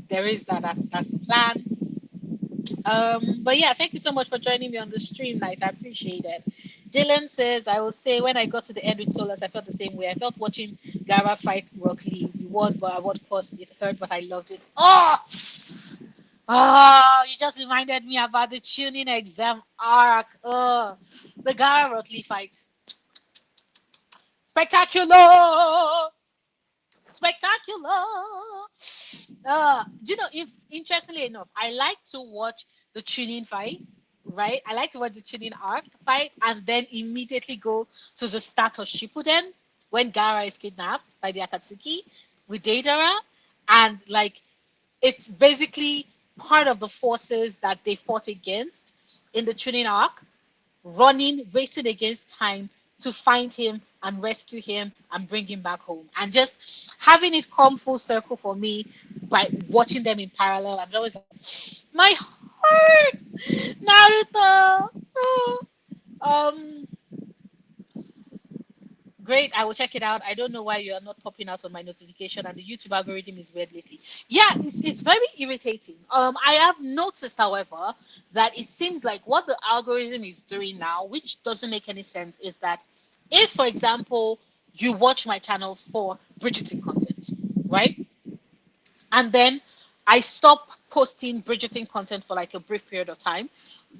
There is that. That's the plan. But yeah, thank you so much for joining me on the stream, Night. I appreciate it. Dylan says, I will say, when I got to the end with Solas, I felt the same way. I felt watching Gara fight Rock Lee. We won, but at what cost? It hurt, but I loved it. Oh, you just reminded me about the tuning exam arc. Oh, the Gara Rock Lee fight. Spectacular! Spectacular! If interestingly enough, I like to watch the tuning fight, right? I like to watch the tuning arc fight, and then immediately go to the start of Shippuden, when Gara is kidnapped by the Akatsuki with Deidara, and like, it's basically part of the forces that they fought against in the tuning arc, running, racing against time to find him and rescue him and bring him back home. And just having it come full circle for me by watching them in parallel, I'm always like, my heart, Naruto. Oh. Um, Great, I will check it out. I don't know why you are not popping out on my notification, and the YouTube algorithm is weird lately. Yeah, it's very irritating. I have noticed, however, that it seems like what the algorithm is doing now, which doesn't make any sense, is that if, for example, you watch my channel for Bridgerton content, right? And then I stop posting Bridgerton content for like a brief period of time.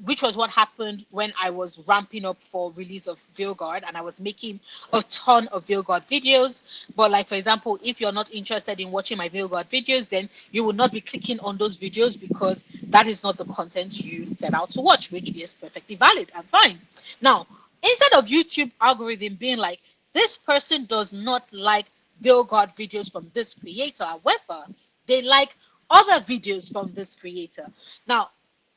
which was what happened when I was ramping up for release of Veilguard, and I was making a ton of Veilguard videos. But like for example, if you're not interested in watching my Veilguard videos, then you will not be clicking on those videos because that is not the content you set out to watch, which is perfectly valid and fine. Now, instead of YouTube algorithm being like, this person does not like Veilguard videos from this creator, however, they like other videos from this creator. Now,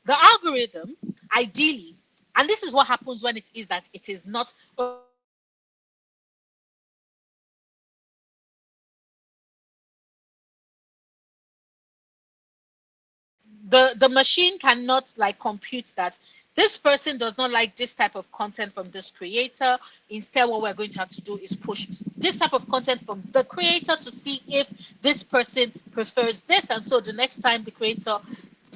the algorithm, ideally, and this is what happens when it is that it is not a random algorithm, but it is an algorithm that is the machine cannot like compute that this person does not like this type of content from this creator. Instead, what we're going to have to do is push this type of content from the creator to see if this person prefers this, and so the next time the creator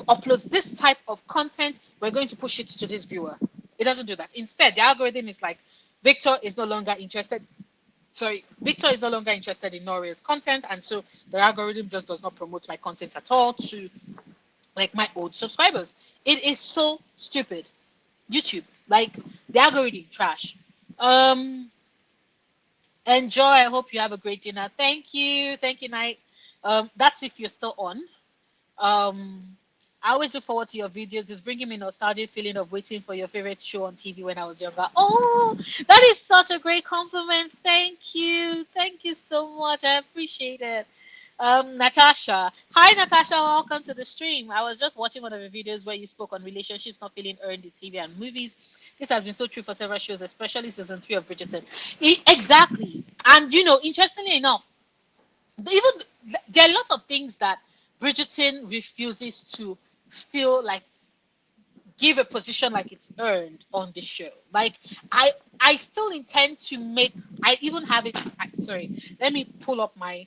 uploads this type of content, we're going to push it to this viewer. It doesn't do that. Instead, the algorithm is like, Victor is no longer interested. Sorry, Victor is no longer interested in Noria's content, and so the algorithm just does not promote my content at all to like my old subscribers. It is so stupid. YouTube, like the algorithm, trash. Um, Enjoy. I hope you have a great dinner. Thank you, Night. That's if you're still on. Um, I always look forward to your videos. It's bringing me nostalgic feeling of waiting for your favorite show on TV when I was younger. Oh, that is such a great compliment. Thank you so much. I appreciate it. Natasha. Hi, Natasha. Welcome to the stream. I was just watching one of the videos where you spoke on relationships not feeling earned in TV and movies. This has been so true for several shows, especially season 3 of Bridgerton. Exactly. And, interestingly enough, even there are lots of things that Bridgerton refuses to feel like give a position like it's earned on the show. Like I still intend to make. I even have it. Sorry, let me pull up my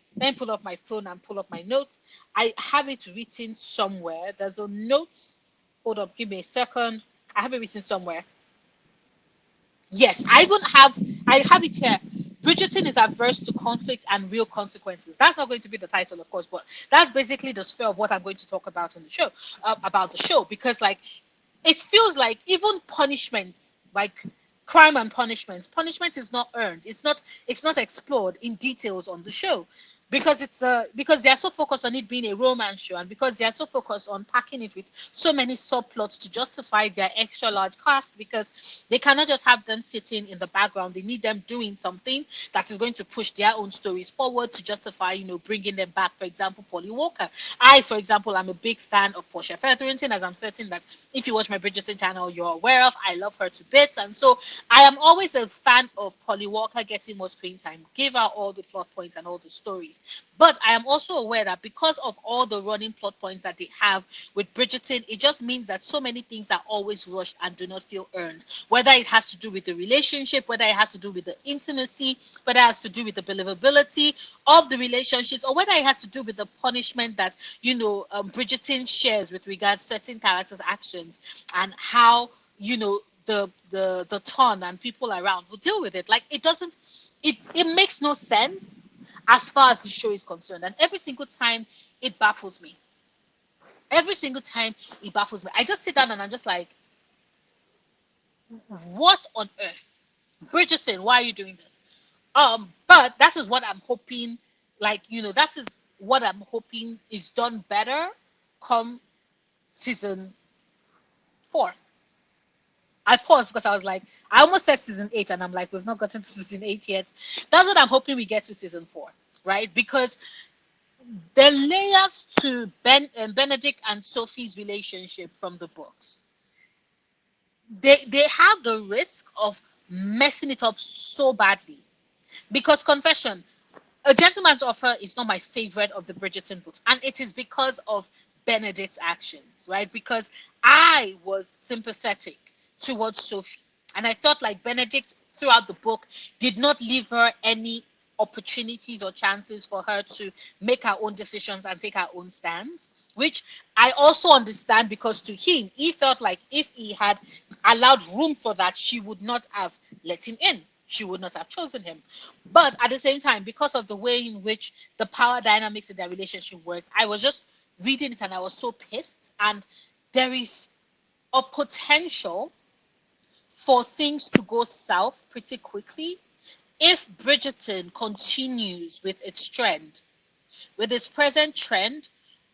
phone and pull up my notes. I have it written somewhere. There's a note. Hold up, give me a second. I have it written somewhere. Yes, I have it here. Bridgerton is averse to conflict and real consequences. That's not going to be the title, of course, but that's basically the sphere of what I'm going to talk about in the show, about the show, because like it feels like even punishments, like crime and punishment is not earned. It's not explored in details on the show because because they are so focused on it being a romance show, and because they are so focused on packing it with so many subplots to justify their extra large cast, because they cannot just have them sitting in the background. They need them doing something that is going to push their own stories forward to justify, bringing them back. For example, Polly Walker. I, for example, am a big fan of Portia Featherington, as I'm certain that if you watch my Bridgerton channel, you're aware of. I love her to bits. And so I am always a fan of Polly Walker getting more screen time. Give her all the plot points and all the stories. But I am also aware that because of all the running plot points that they have with Bridgerton, it just means that so many things are always rushed and do not feel earned. Whether it has to do with the relationship, whether it has to do with the intimacy, whether it has to do with the believability of the relationships, or whether it has to do with the punishment that Bridgerton shares with regards certain characters' actions, and how the ton and people around will deal with it. Like it doesn't, it makes no sense as far as the show is concerned, and every single time it baffles me. Every single time it baffles me. I just sit down and I'm just like, what on earth, Bridgerton? Why are you doing this? But that is what I'm hoping. Like that is what I'm hoping is done better come season 4. I paused because I was like, I almost said season 8, and I'm like, we've not gotten to season 8 yet. That's what I'm hoping we get to season 4, right? Because the layers to Benedict and Sophie's relationship from the books, they have the risk of messing it up so badly. Because confession, A Gentleman's Offer is not my favorite of the Bridgerton books, and it is because of Benedict's actions, right? Because I was sympathetic towards Sophie, and I felt like Benedict throughout the book did not leave her any opportunities or chances for her to make her own decisions and take her own stands, which I also understand, because to him, he felt like if he had allowed room for that, she would not have let him in. She would not have chosen him. But at the same time, because of the way in which the power dynamics in their relationship worked, I was just reading it and I was so pissed. And there is a potential for things to go south pretty quickly if Bridgerton continues with its trend, with its present trend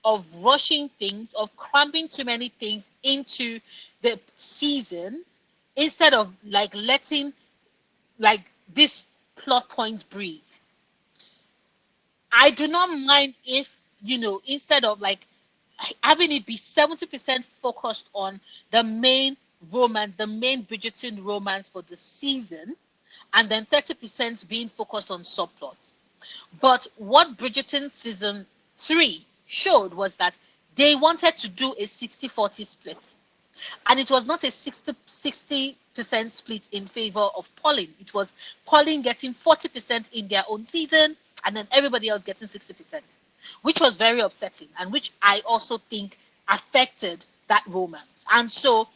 of rushing things, of cramming too many things into the season instead of like letting like this plot points breathe. I do not mind if, instead of like having it be 70% focused on the main romance, the main Bridgerton romance for the season, and then 30% being focused on subplots. But what Bridgerton season 3 showed was that they wanted to do a 60-40 split. And it was not a 60% split in favor of Pauline. It was Pauline getting 40% in their own season and then everybody else getting 60%, which was very upsetting and which I also think affected that romance. And so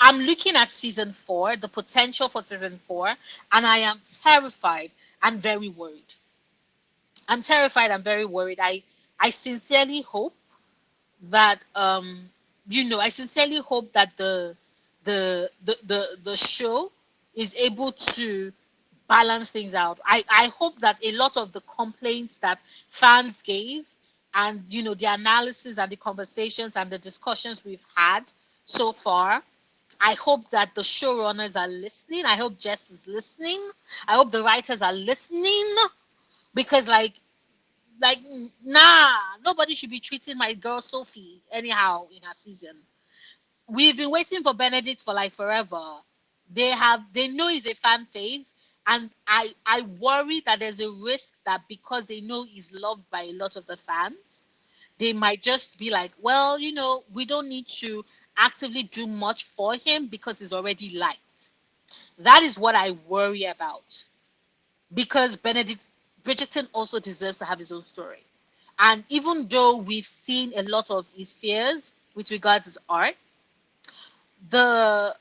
I'm looking at season 4, the potential for season 4, and I am terrified and very worried. I'm terrified and very worried. I sincerely hope that I sincerely hope that the show is able to balance things out. I hope that a lot of the complaints that fans gave and the analysis and the conversations and the discussions we've had so far, I hope that the showrunners are listening. I hope Jess is listening. I hope the writers are listening because like nah, nobody should be treating my girl Sophie anyhow in her season. We've been waiting for Benedict for like forever. They know he's a fan fave, and I worry that there's a risk that because they know he's loved by a lot of the fans, they might just be like, well, we don't need to actively do much for him because he's already liked. That is what I worry about because Benedict Bridgerton also deserves to have his own story. And even though we've seen a lot of his fears with regards to his art, the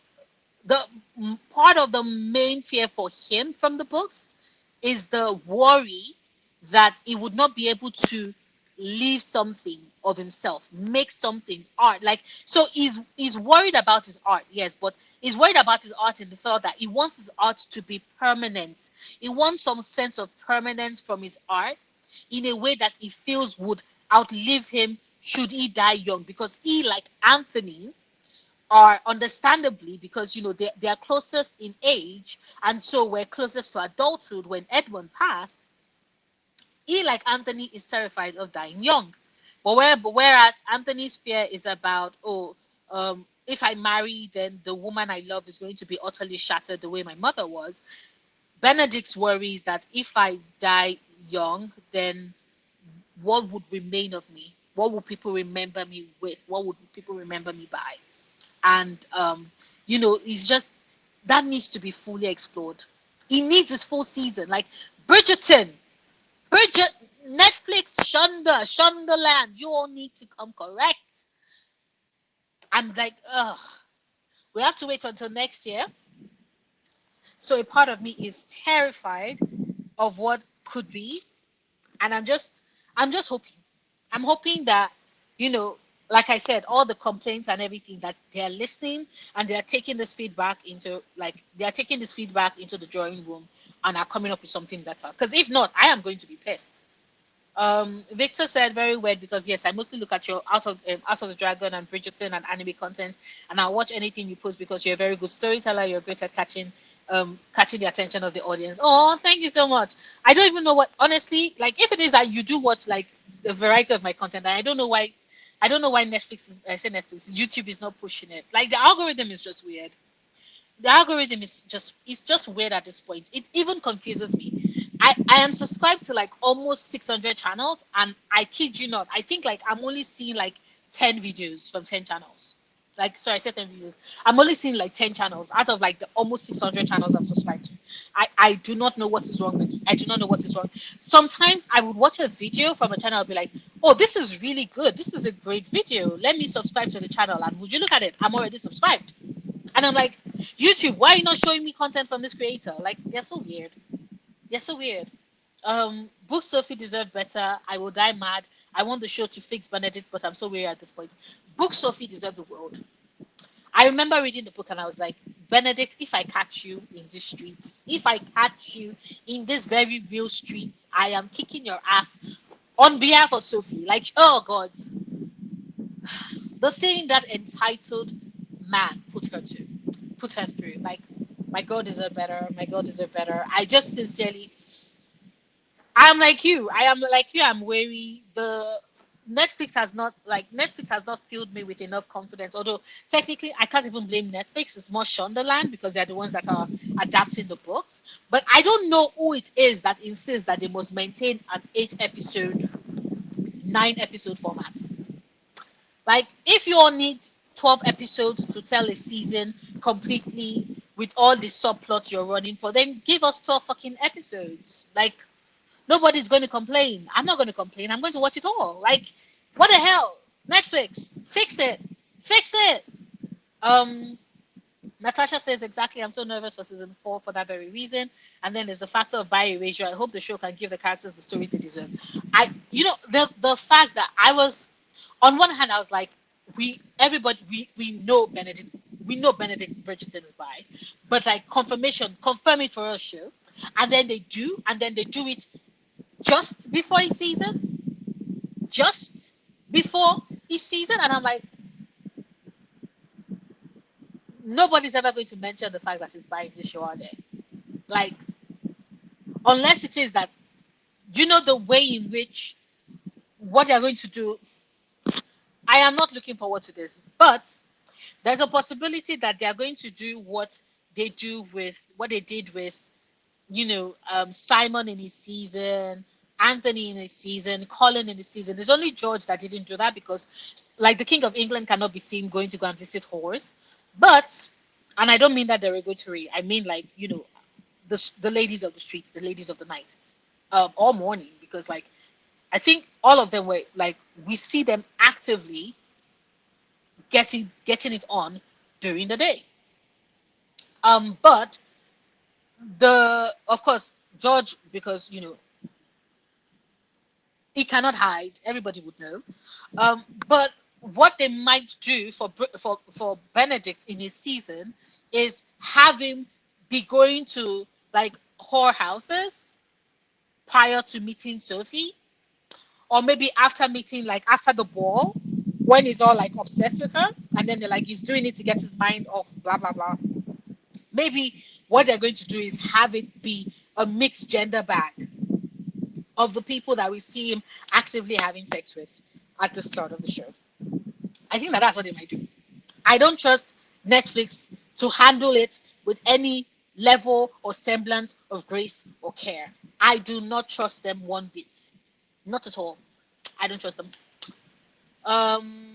the part of the main fear for him from the books is the worry that he would not be able to leave something of himself, make something art. Like so he's worried about his art, yes, but he's worried about his art in the thought that he wants his art to be permanent. He wants some sense of permanence from his art in a way that he feels would outlive him should he die young. Because he, like Anthony, are understandably because they are closest in age and so we're closest to adulthood. When Edmund passed, he, like Anthony, is terrified of dying young. Whereas Anthony's fear is about, if I marry, then the woman I love is going to be utterly shattered the way my mother was. Benedict's worry is that if I die young, then what would remain of me? What would people remember me with? What would people remember me by? And it's just that needs to be fully explored. He needs his full season. Like Bridgerton, Bridget, Netflix, Shondaland, you all need to come correct. And like, we have to wait until next year. So a part of me is terrified of what could be, and I'm just hoping. I'm hoping that, you know, like I said, all the complaints and everything that they're listening and they're taking this feedback into the drawing room and are coming up with something better. Because if not, I am going to be pissed. Victor said very weird because yes, I mostly look at your House of the Dragon and Bridgerton and anime content, and I'll watch anything you post because you're a very good storyteller. You're great at catching the attention of the audience. Oh, thank you so much. I don't even know what honestly like if it is that you do watch like the variety of my content, and I don't know why. I don't know why Netflix is. I say Netflix. YouTube is not pushing it. Like the algorithm is just weird. The algorithm is just weird at this point. It even confuses me. I am subscribed to like almost 600 channels, and I kid you not, I think like I'm only seeing like 10 videos from 10 channels. Like sorry, I said 10 videos. I'm only seeing like 10 channels out of like the almost 600 channels I'm subscribed to. I do not know what is wrong with it. I do not know what is wrong. Sometimes I would watch a video from a channel and be like, oh, this is really good. This is a great video. Let me subscribe to the channel. And would you look at it? I'm already subscribed. And I'm like, YouTube, why are you not showing me content from this creator? Like, they're so weird. They're so weird. Book Sophie deserved better. I will die mad. I want the show to fix Benedict, but I'm so weird at this point. Book Sophie deserved the world. I remember reading the book and I was like, Benedict, if I catch you in these streets, if I catch you in these very real streets, I am kicking your ass on behalf of Sophie. Like, oh God, the thing that entitled man put her through. Like, my God deserve better. My God deserve better. I just sincerely, I'm like you. I am like you. I'm wary. The Netflix has not filled me with enough confidence. Although technically I can't even blame Netflix. It's more Shondaland because they're the ones that are adapting the books. But I don't know who it is that insists that they must maintain an 8 episode, 9 episode format. Like, if you all need 12 episodes to tell a season completely with all the subplots you're running for, then give us 12 fucking episodes. Like, nobody's going to complain. I'm not going to complain. I'm going to watch it all. Like, what the hell? Netflix, fix it. Fix it. Um, Natasha says exactly. I'm so nervous for season 4 for that very reason. And then there's the factor of bio erasure. I hope the show can give the characters the stories they deserve. The fact that I was, on one hand, I was like, we know Benedict Bridgerton is bi, but like confirm it for us, show. And then they do it just before his season, just before his season, and I'm like, nobody's ever going to mention the fact that he's buying the show, are they? Like, unless it is that, the way in which what they're going to do. I am not looking forward to this, but there's a possibility that they are going to do what they did with Simon in his season, Anthony in his season, Colin in his season. There's only George that didn't do that because, like, the King of England cannot be seen going to go and visit whores. But, and I don't mean that derogatory. I mean, like, the ladies of the streets, the ladies of the night, all morning, because, like, I think all of them were like, we see them actively getting it on during the day. But of course, George, because he cannot hide. Everybody would know. But what they might do for Benedict in his season is have him be going to, like, whorehouses prior to meeting Sophie, or maybe after meeting, like after the ball, when he's all like obsessed with her, and then they're like, he's doing it to get his mind off, blah blah blah. Maybe what they're going to do is have it be a mixed gender bag of the people that we see him actively having sex with at the start of the show. I think that's what they might do. I don't trust Netflix to handle it with any level or semblance of grace or care. I do not trust them one bit. Not at all. I don't trust them. Um,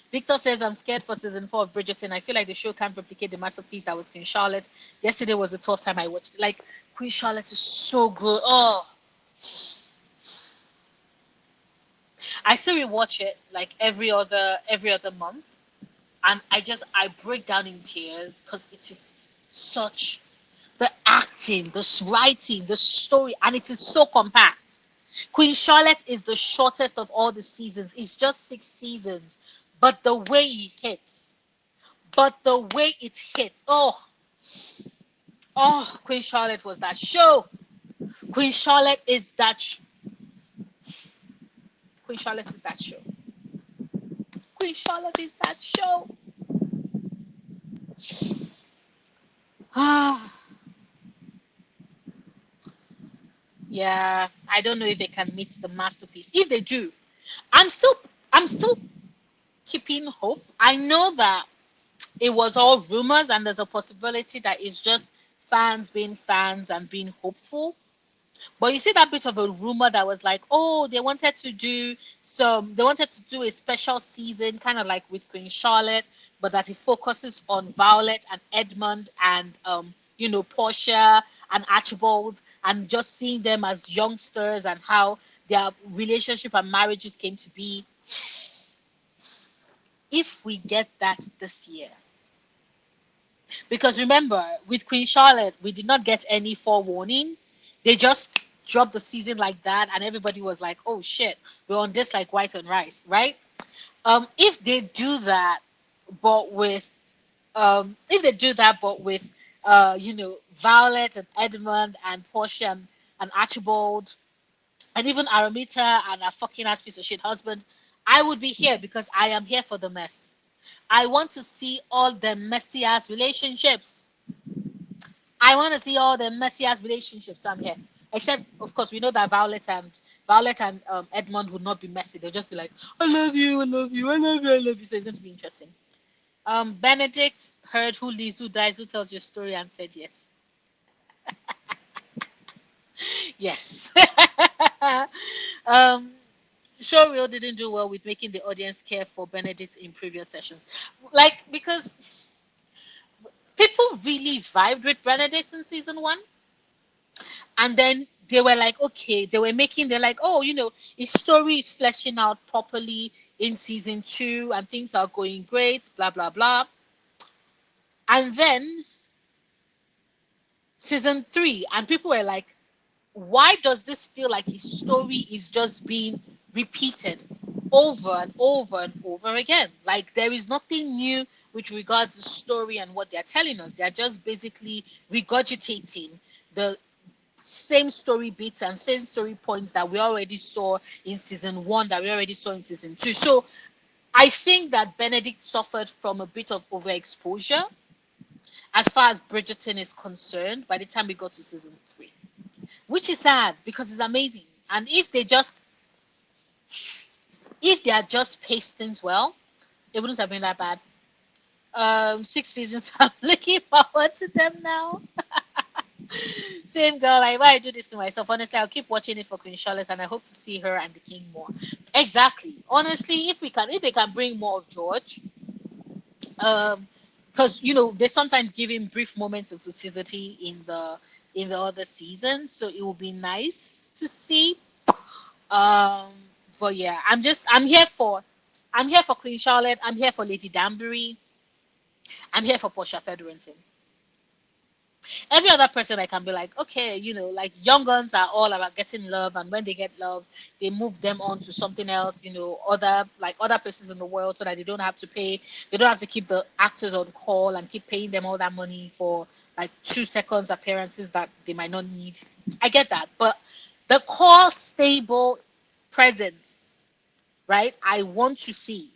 Victor says, I'm scared for season 4 of Bridgerton. I feel like the show can't replicate the masterpiece that was Queen Charlotte. Yesterday was a tough time I watched it. Like, Queen Charlotte is so good. Oh, I still rewatch it like every other month, and I break down in tears because it is such, the acting, the writing, the story, and it is so compact. Queen Charlotte is the shortest of all the seasons. It's just 6 seasons, but the way it hits. Oh, Queen Charlotte was that show. Queen Charlotte is that. Queen Charlotte is that show. Queen Charlotte is that show. Ah, yeah. I don't know if they can meet the masterpiece. If they do, I'm still, I'm still keeping hope. I know that it was all rumors, and there's a possibility that it's just fans being fans and being hopeful. But you see that bit of a rumor that was like, oh, they wanted to do a special season, kind of like with Queen Charlotte, but that it focuses on Violet and Edmund and Portia and Archibald, and just seeing them as youngsters and how their relationship and marriages came to be. If we get that this year, because remember, with Queen Charlotte, we did not get any forewarning. They just dropped the season like that, and everybody was like, "Oh shit, we're on this like white on rice," right? If they do that, but with if they do that, but with Violet and Edmund and Portia and Archibald and even Aramita and a fucking ass piece of shit husband, I would be here because I am here for the mess. I want to see all the messy ass relationships. I want to see all the messy ass relationships. So I'm here. Except, of course, we know that Violet and Edmund would not be messy. They'll just be like, "I love you, I love you, I love you, I love you." So it's going to be interesting. Benedict heard who lives, who dies, who tells your story, and said yes. Yes. um, Showreel didn't do well with making the audience care for Benedict in previous sessions. Like, because people really vibed with Benedict in season one, and then they were like, okay, they're like, oh, his story is fleshing out properly in season two, and things are going great, blah, blah, blah. And then season three, and people were like, why does this feel like his story is just being repeated over and over and over again? Like there is nothing new with regards to story and what they're telling us. They're just basically regurgitating the same story beats and same story points that we already saw in season one, that we already saw in season two. So I think that Benedict suffered from a bit of overexposure as far as Bridgerton is concerned by the time we got to season three, which is sad because it's amazing. And if they had just paced things well, it wouldn't have been that bad. 6 seasons. I'm looking forward to them now. Same girl, like why I do this to myself. Honestly, I'll keep watching it for Queen Charlotte, and I hope to see her and the King more. Exactly. Honestly, if they can bring more of George, um, because they sometimes give him brief moments of lucidity in the other seasons, so it will be nice to see. Um, but yeah, I'm here for Queen Charlotte. I'm here for Lady Danbury. I'm here for Portia Federington. Every other person I can be like, okay, like young guns are all about getting love, and when they get love, they move them on to something else, other places in the world, so that they don't have to keep the actors on call and keep paying them all that money for like 2 seconds appearances that they might not need. I get that, but the core stable presence, right? I want to see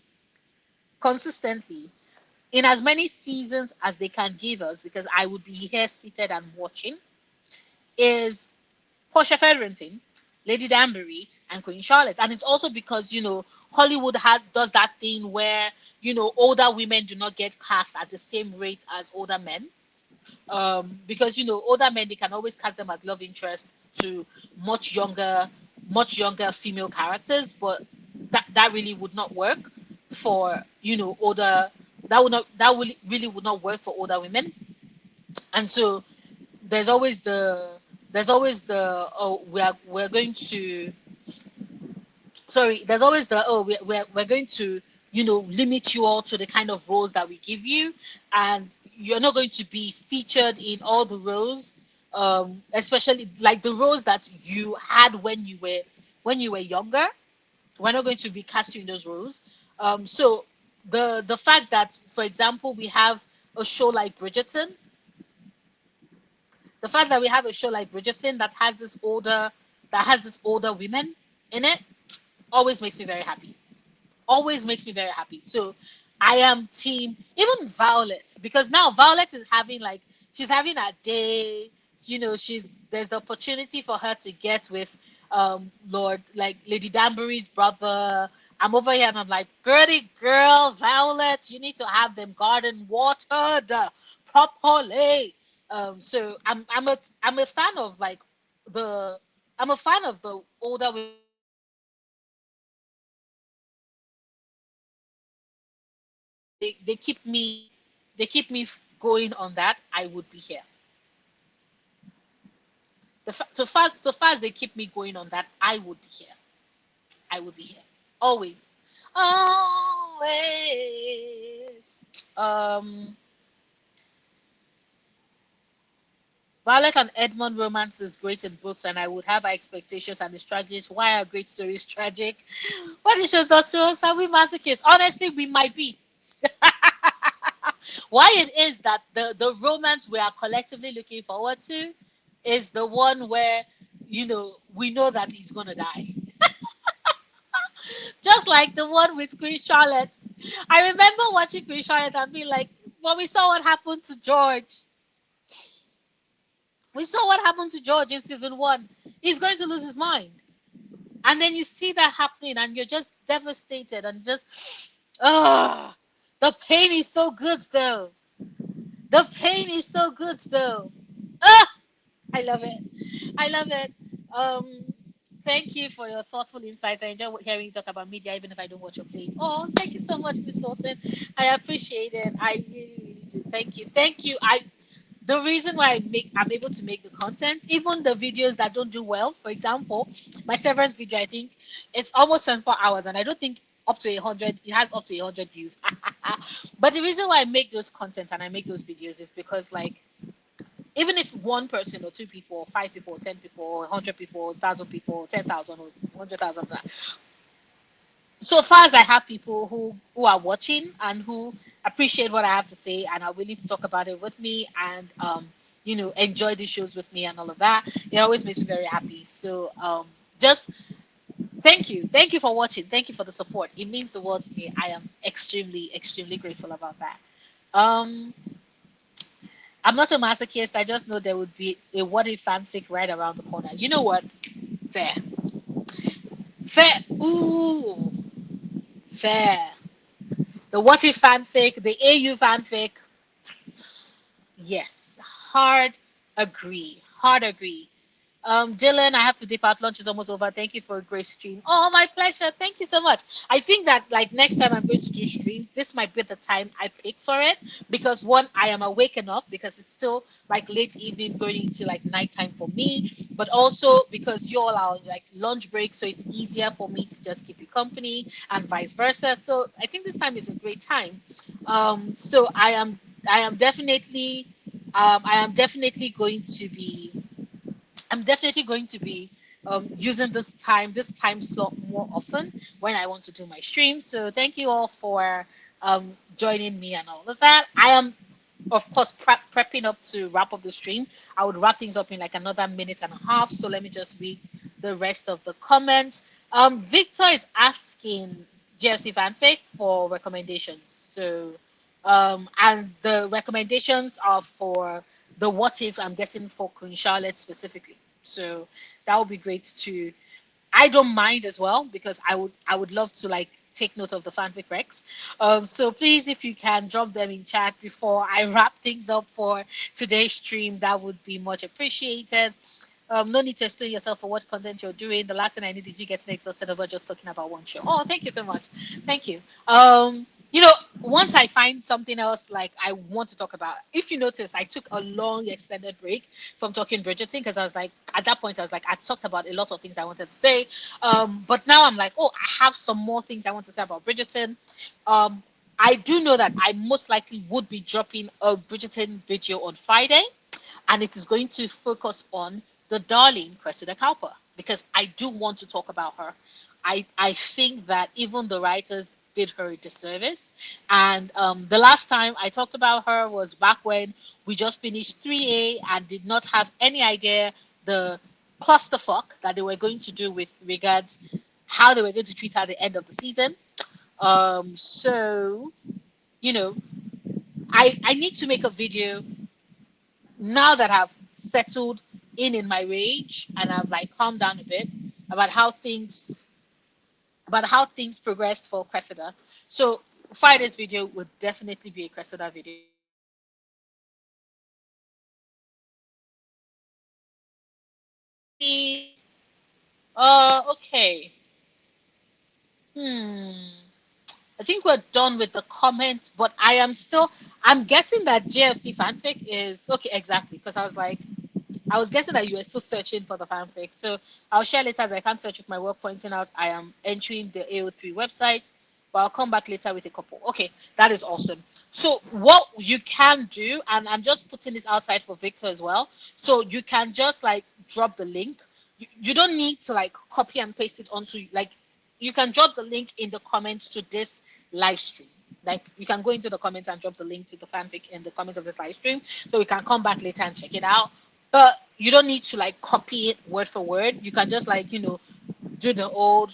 consistently in as many seasons as they can give us, because I would be here seated and watching, is Portia Federington, Lady Danbury, and Queen Charlotte. And it's also because, Hollywood does that thing where, older women do not get cast at the same rate as older men. Because older men, they can always cast them as love interests to much younger female characters, but that really would not work for older. That really would not work for older women. And so there's always the oh, we're going to sorry there's always the oh, we're going to limit you all to the kind of roles that we give you, and you're not going to be featured in all the roles, especially like the roles that you had when you were younger. We're not going to recast you in those roles. So the fact that, for example, we have a show like Bridgerton, the fact that we have a show like Bridgerton that has this older women in it always makes me very happy. Always makes me very happy. So I am team even Violet, because now Violet is having like she's having a day. She's there's the opportunity for her to get with Lord, like Lady Danbury's brother. I'm over here and I'm like, girly girl, Violet, you need to have them garden watered properly. So I'm a fan of like the I'm a fan of the older women in the show, they keep me going on that. I would be here. So far as they keep me going on that, I would be here. I would be here always, always. Um, Violet and Edmund romance is great in books, and I would have high expectations, and it's tragic. Why are great stories tragic? What it shows us to us, are we masochists? Honestly, we might be. Why it is that the romance we are collectively looking forward to is the one where, we know that he's gonna die. Just like the one with Queen Charlotte. I remember watching Queen Charlotte and being like, when we saw what happened to George, we saw what happened to George in season one. He's going to lose his mind. And then you see that happening and you're just devastated and just, oh, the pain is so good though. The pain is so good though. Ah, I love it. I love it. Um, Thank you for your thoughtful insights. I enjoy hearing you talk about media, even if I don't watch your plate. Oh, thank you so much, Miss Wilson. I appreciate it. I really, really do. Thank you. Thank you. The reason why I'm able to make the content, even the videos that don't do well. For example, my severance video, I think it's almost 24 hours, and I don't think up to 100. It has up to 100 views. But the reason why I make those content and I make those videos is because, like, even if one person or two people or five people or 10 people or 100 people or 1,000 people or 10,000 or 100,000, so far as I have people who are watching and who appreciate what I have to say and are willing to talk about it with me and enjoy the shows with me and all of that, it always makes me very happy. So just thank you for watching, thank you for the support. It means the world to me. I am extremely grateful about that. um I'm not a masochist. I just know there would be a what if fanfic right around the corner. You know what? Fair. Fair. Ooh. Fair. The what if fanfic, the AU fanfic. Yes. Hard agree. Hard agree. Dylan, I have to dip out. Lunch is almost over. Thank you for a great stream. Oh, my pleasure. Thank you so much. I think that like next time I'm going to do streams, this might be the time I pick for it because one, I am awake enough because it's still like late evening going into like nighttime for me, but also because you all are on like lunch break, so it's easier for me to just keep you company and vice versa. So I think this time is a great time. So I am definitely I am definitely going to be I'm definitely going to be using this time slot more often when I want to do my stream. So thank you all for joining me and all of that. I am, of course, prepping up to wrap up the stream. I would wrap things up in like another minute and a half. So let me just read the rest of the comments. Victor is asking GFC fanfic for recommendations. So, and the recommendations are for the what ifs, I'm guessing for Queen Charlotte specifically. So that would be great to. I don't mind as well because I would love to like take note of the fanfic recs. So please, if you can drop them in chat before I wrap things up for today's stream, that would be much appreciated. No need to explain yourself for what content you're doing. The last thing I need is you getting exhausted over just talking about one show. Oh, thank you so much. Thank you. You know, once I find something else like I want to talk about, if you notice, I took a long extended break from talking Bridgerton because I was like, at that point, I was like, I talked about a lot of things I wanted to say. But now I'm like, oh, I have some more things I want to say about Bridgerton. Um, I do know that I most likely would be dropping a Bridgerton video on Friday, and it is going to focus on the darling Cressida Cowper because I do want to talk about her. I think that even the writers did her a disservice. And the last time I talked about her was back when we just finished 3A and did not have any idea the clusterfuck that they were going to do with regards how they were going to treat her at the end of the season. So, you know, I need to make a video now that I've settled in my rage and I've like calmed down a bit about how things progressed for Cressida. So Friday's video would definitely be a Cressida video. Okay. Hmm. I think we're done with the comments, but I'm guessing that JFC fanfic is okay, exactly. Because I was guessing that you were still searching for the fanfic. So I'll share later as I can't search with my work pointing out I am entering the AO3 website, but I'll come back later with a couple. Okay, that is awesome. So what you can do, and I'm just putting this outside for Victor as well. So you can just like drop the link. You don't need to like copy and paste it onto like you can drop the link in the comments to this live stream. Like you can go into the comments and drop the link to the fanfic in the comments of this live stream, so we can come back later and check it out. But you don't need to like copy it word for word. You can just like do the old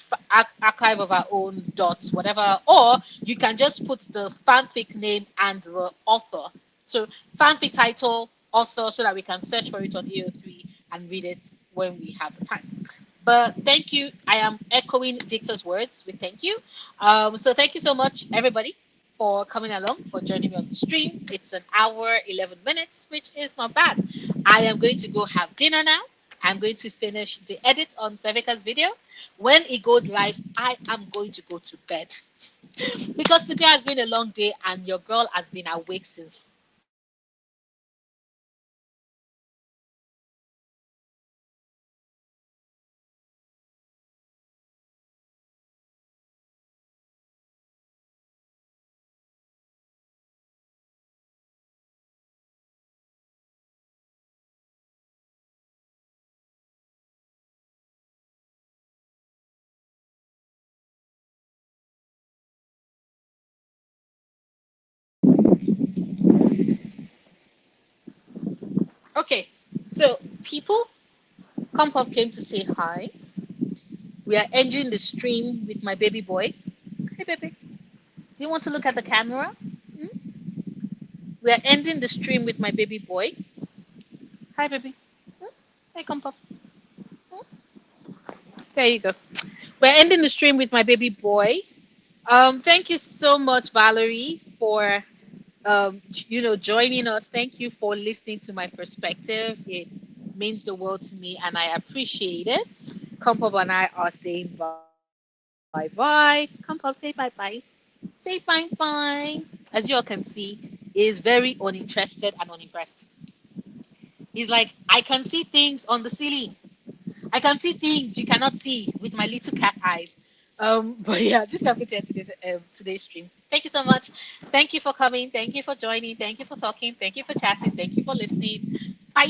archive of our own dots, whatever, or you can just put the fanfic name and the author. So fanfic title, author, so that we can search for it on AO3 and read it when we have the time. But thank you. I am echoing Victor's words with thank you. So thank you so much, everybody, for coming along, for joining me on the stream. It's an hour, 11 minutes, which is not bad. I am going to go have dinner now. I'm going to finish the edit on Sevika's video. When it goes live, I am going to go to bed because today has been a long day and your girl has been awake since 4 a.m. Okay, so people, Come Up came to say hi. We are ending the stream with my baby boy. Hey, baby. Do you want to look at the camera? Hmm? We are ending the stream with my baby boy. Hi, baby. Hmm? Hey, Come Up. Hmm? There you go. We're ending the stream with my baby boy. Thank you so much, Valerie, for joining us. Thank you for listening to my perspective. It means the world to me, and I appreciate it. Kompop and I are saying bye bye. Kompop, say bye bye. Say bye bye. As you all can see, he is very uninterested and unimpressed. He's like, I can see things on the ceiling. I can see things you cannot see with my little cat eyes. But yeah, just happy to end today's stream. Thank you so much. Thank you for coming. Thank you for joining. Thank you for talking. Thank you for chatting. Thank you for listening. Bye.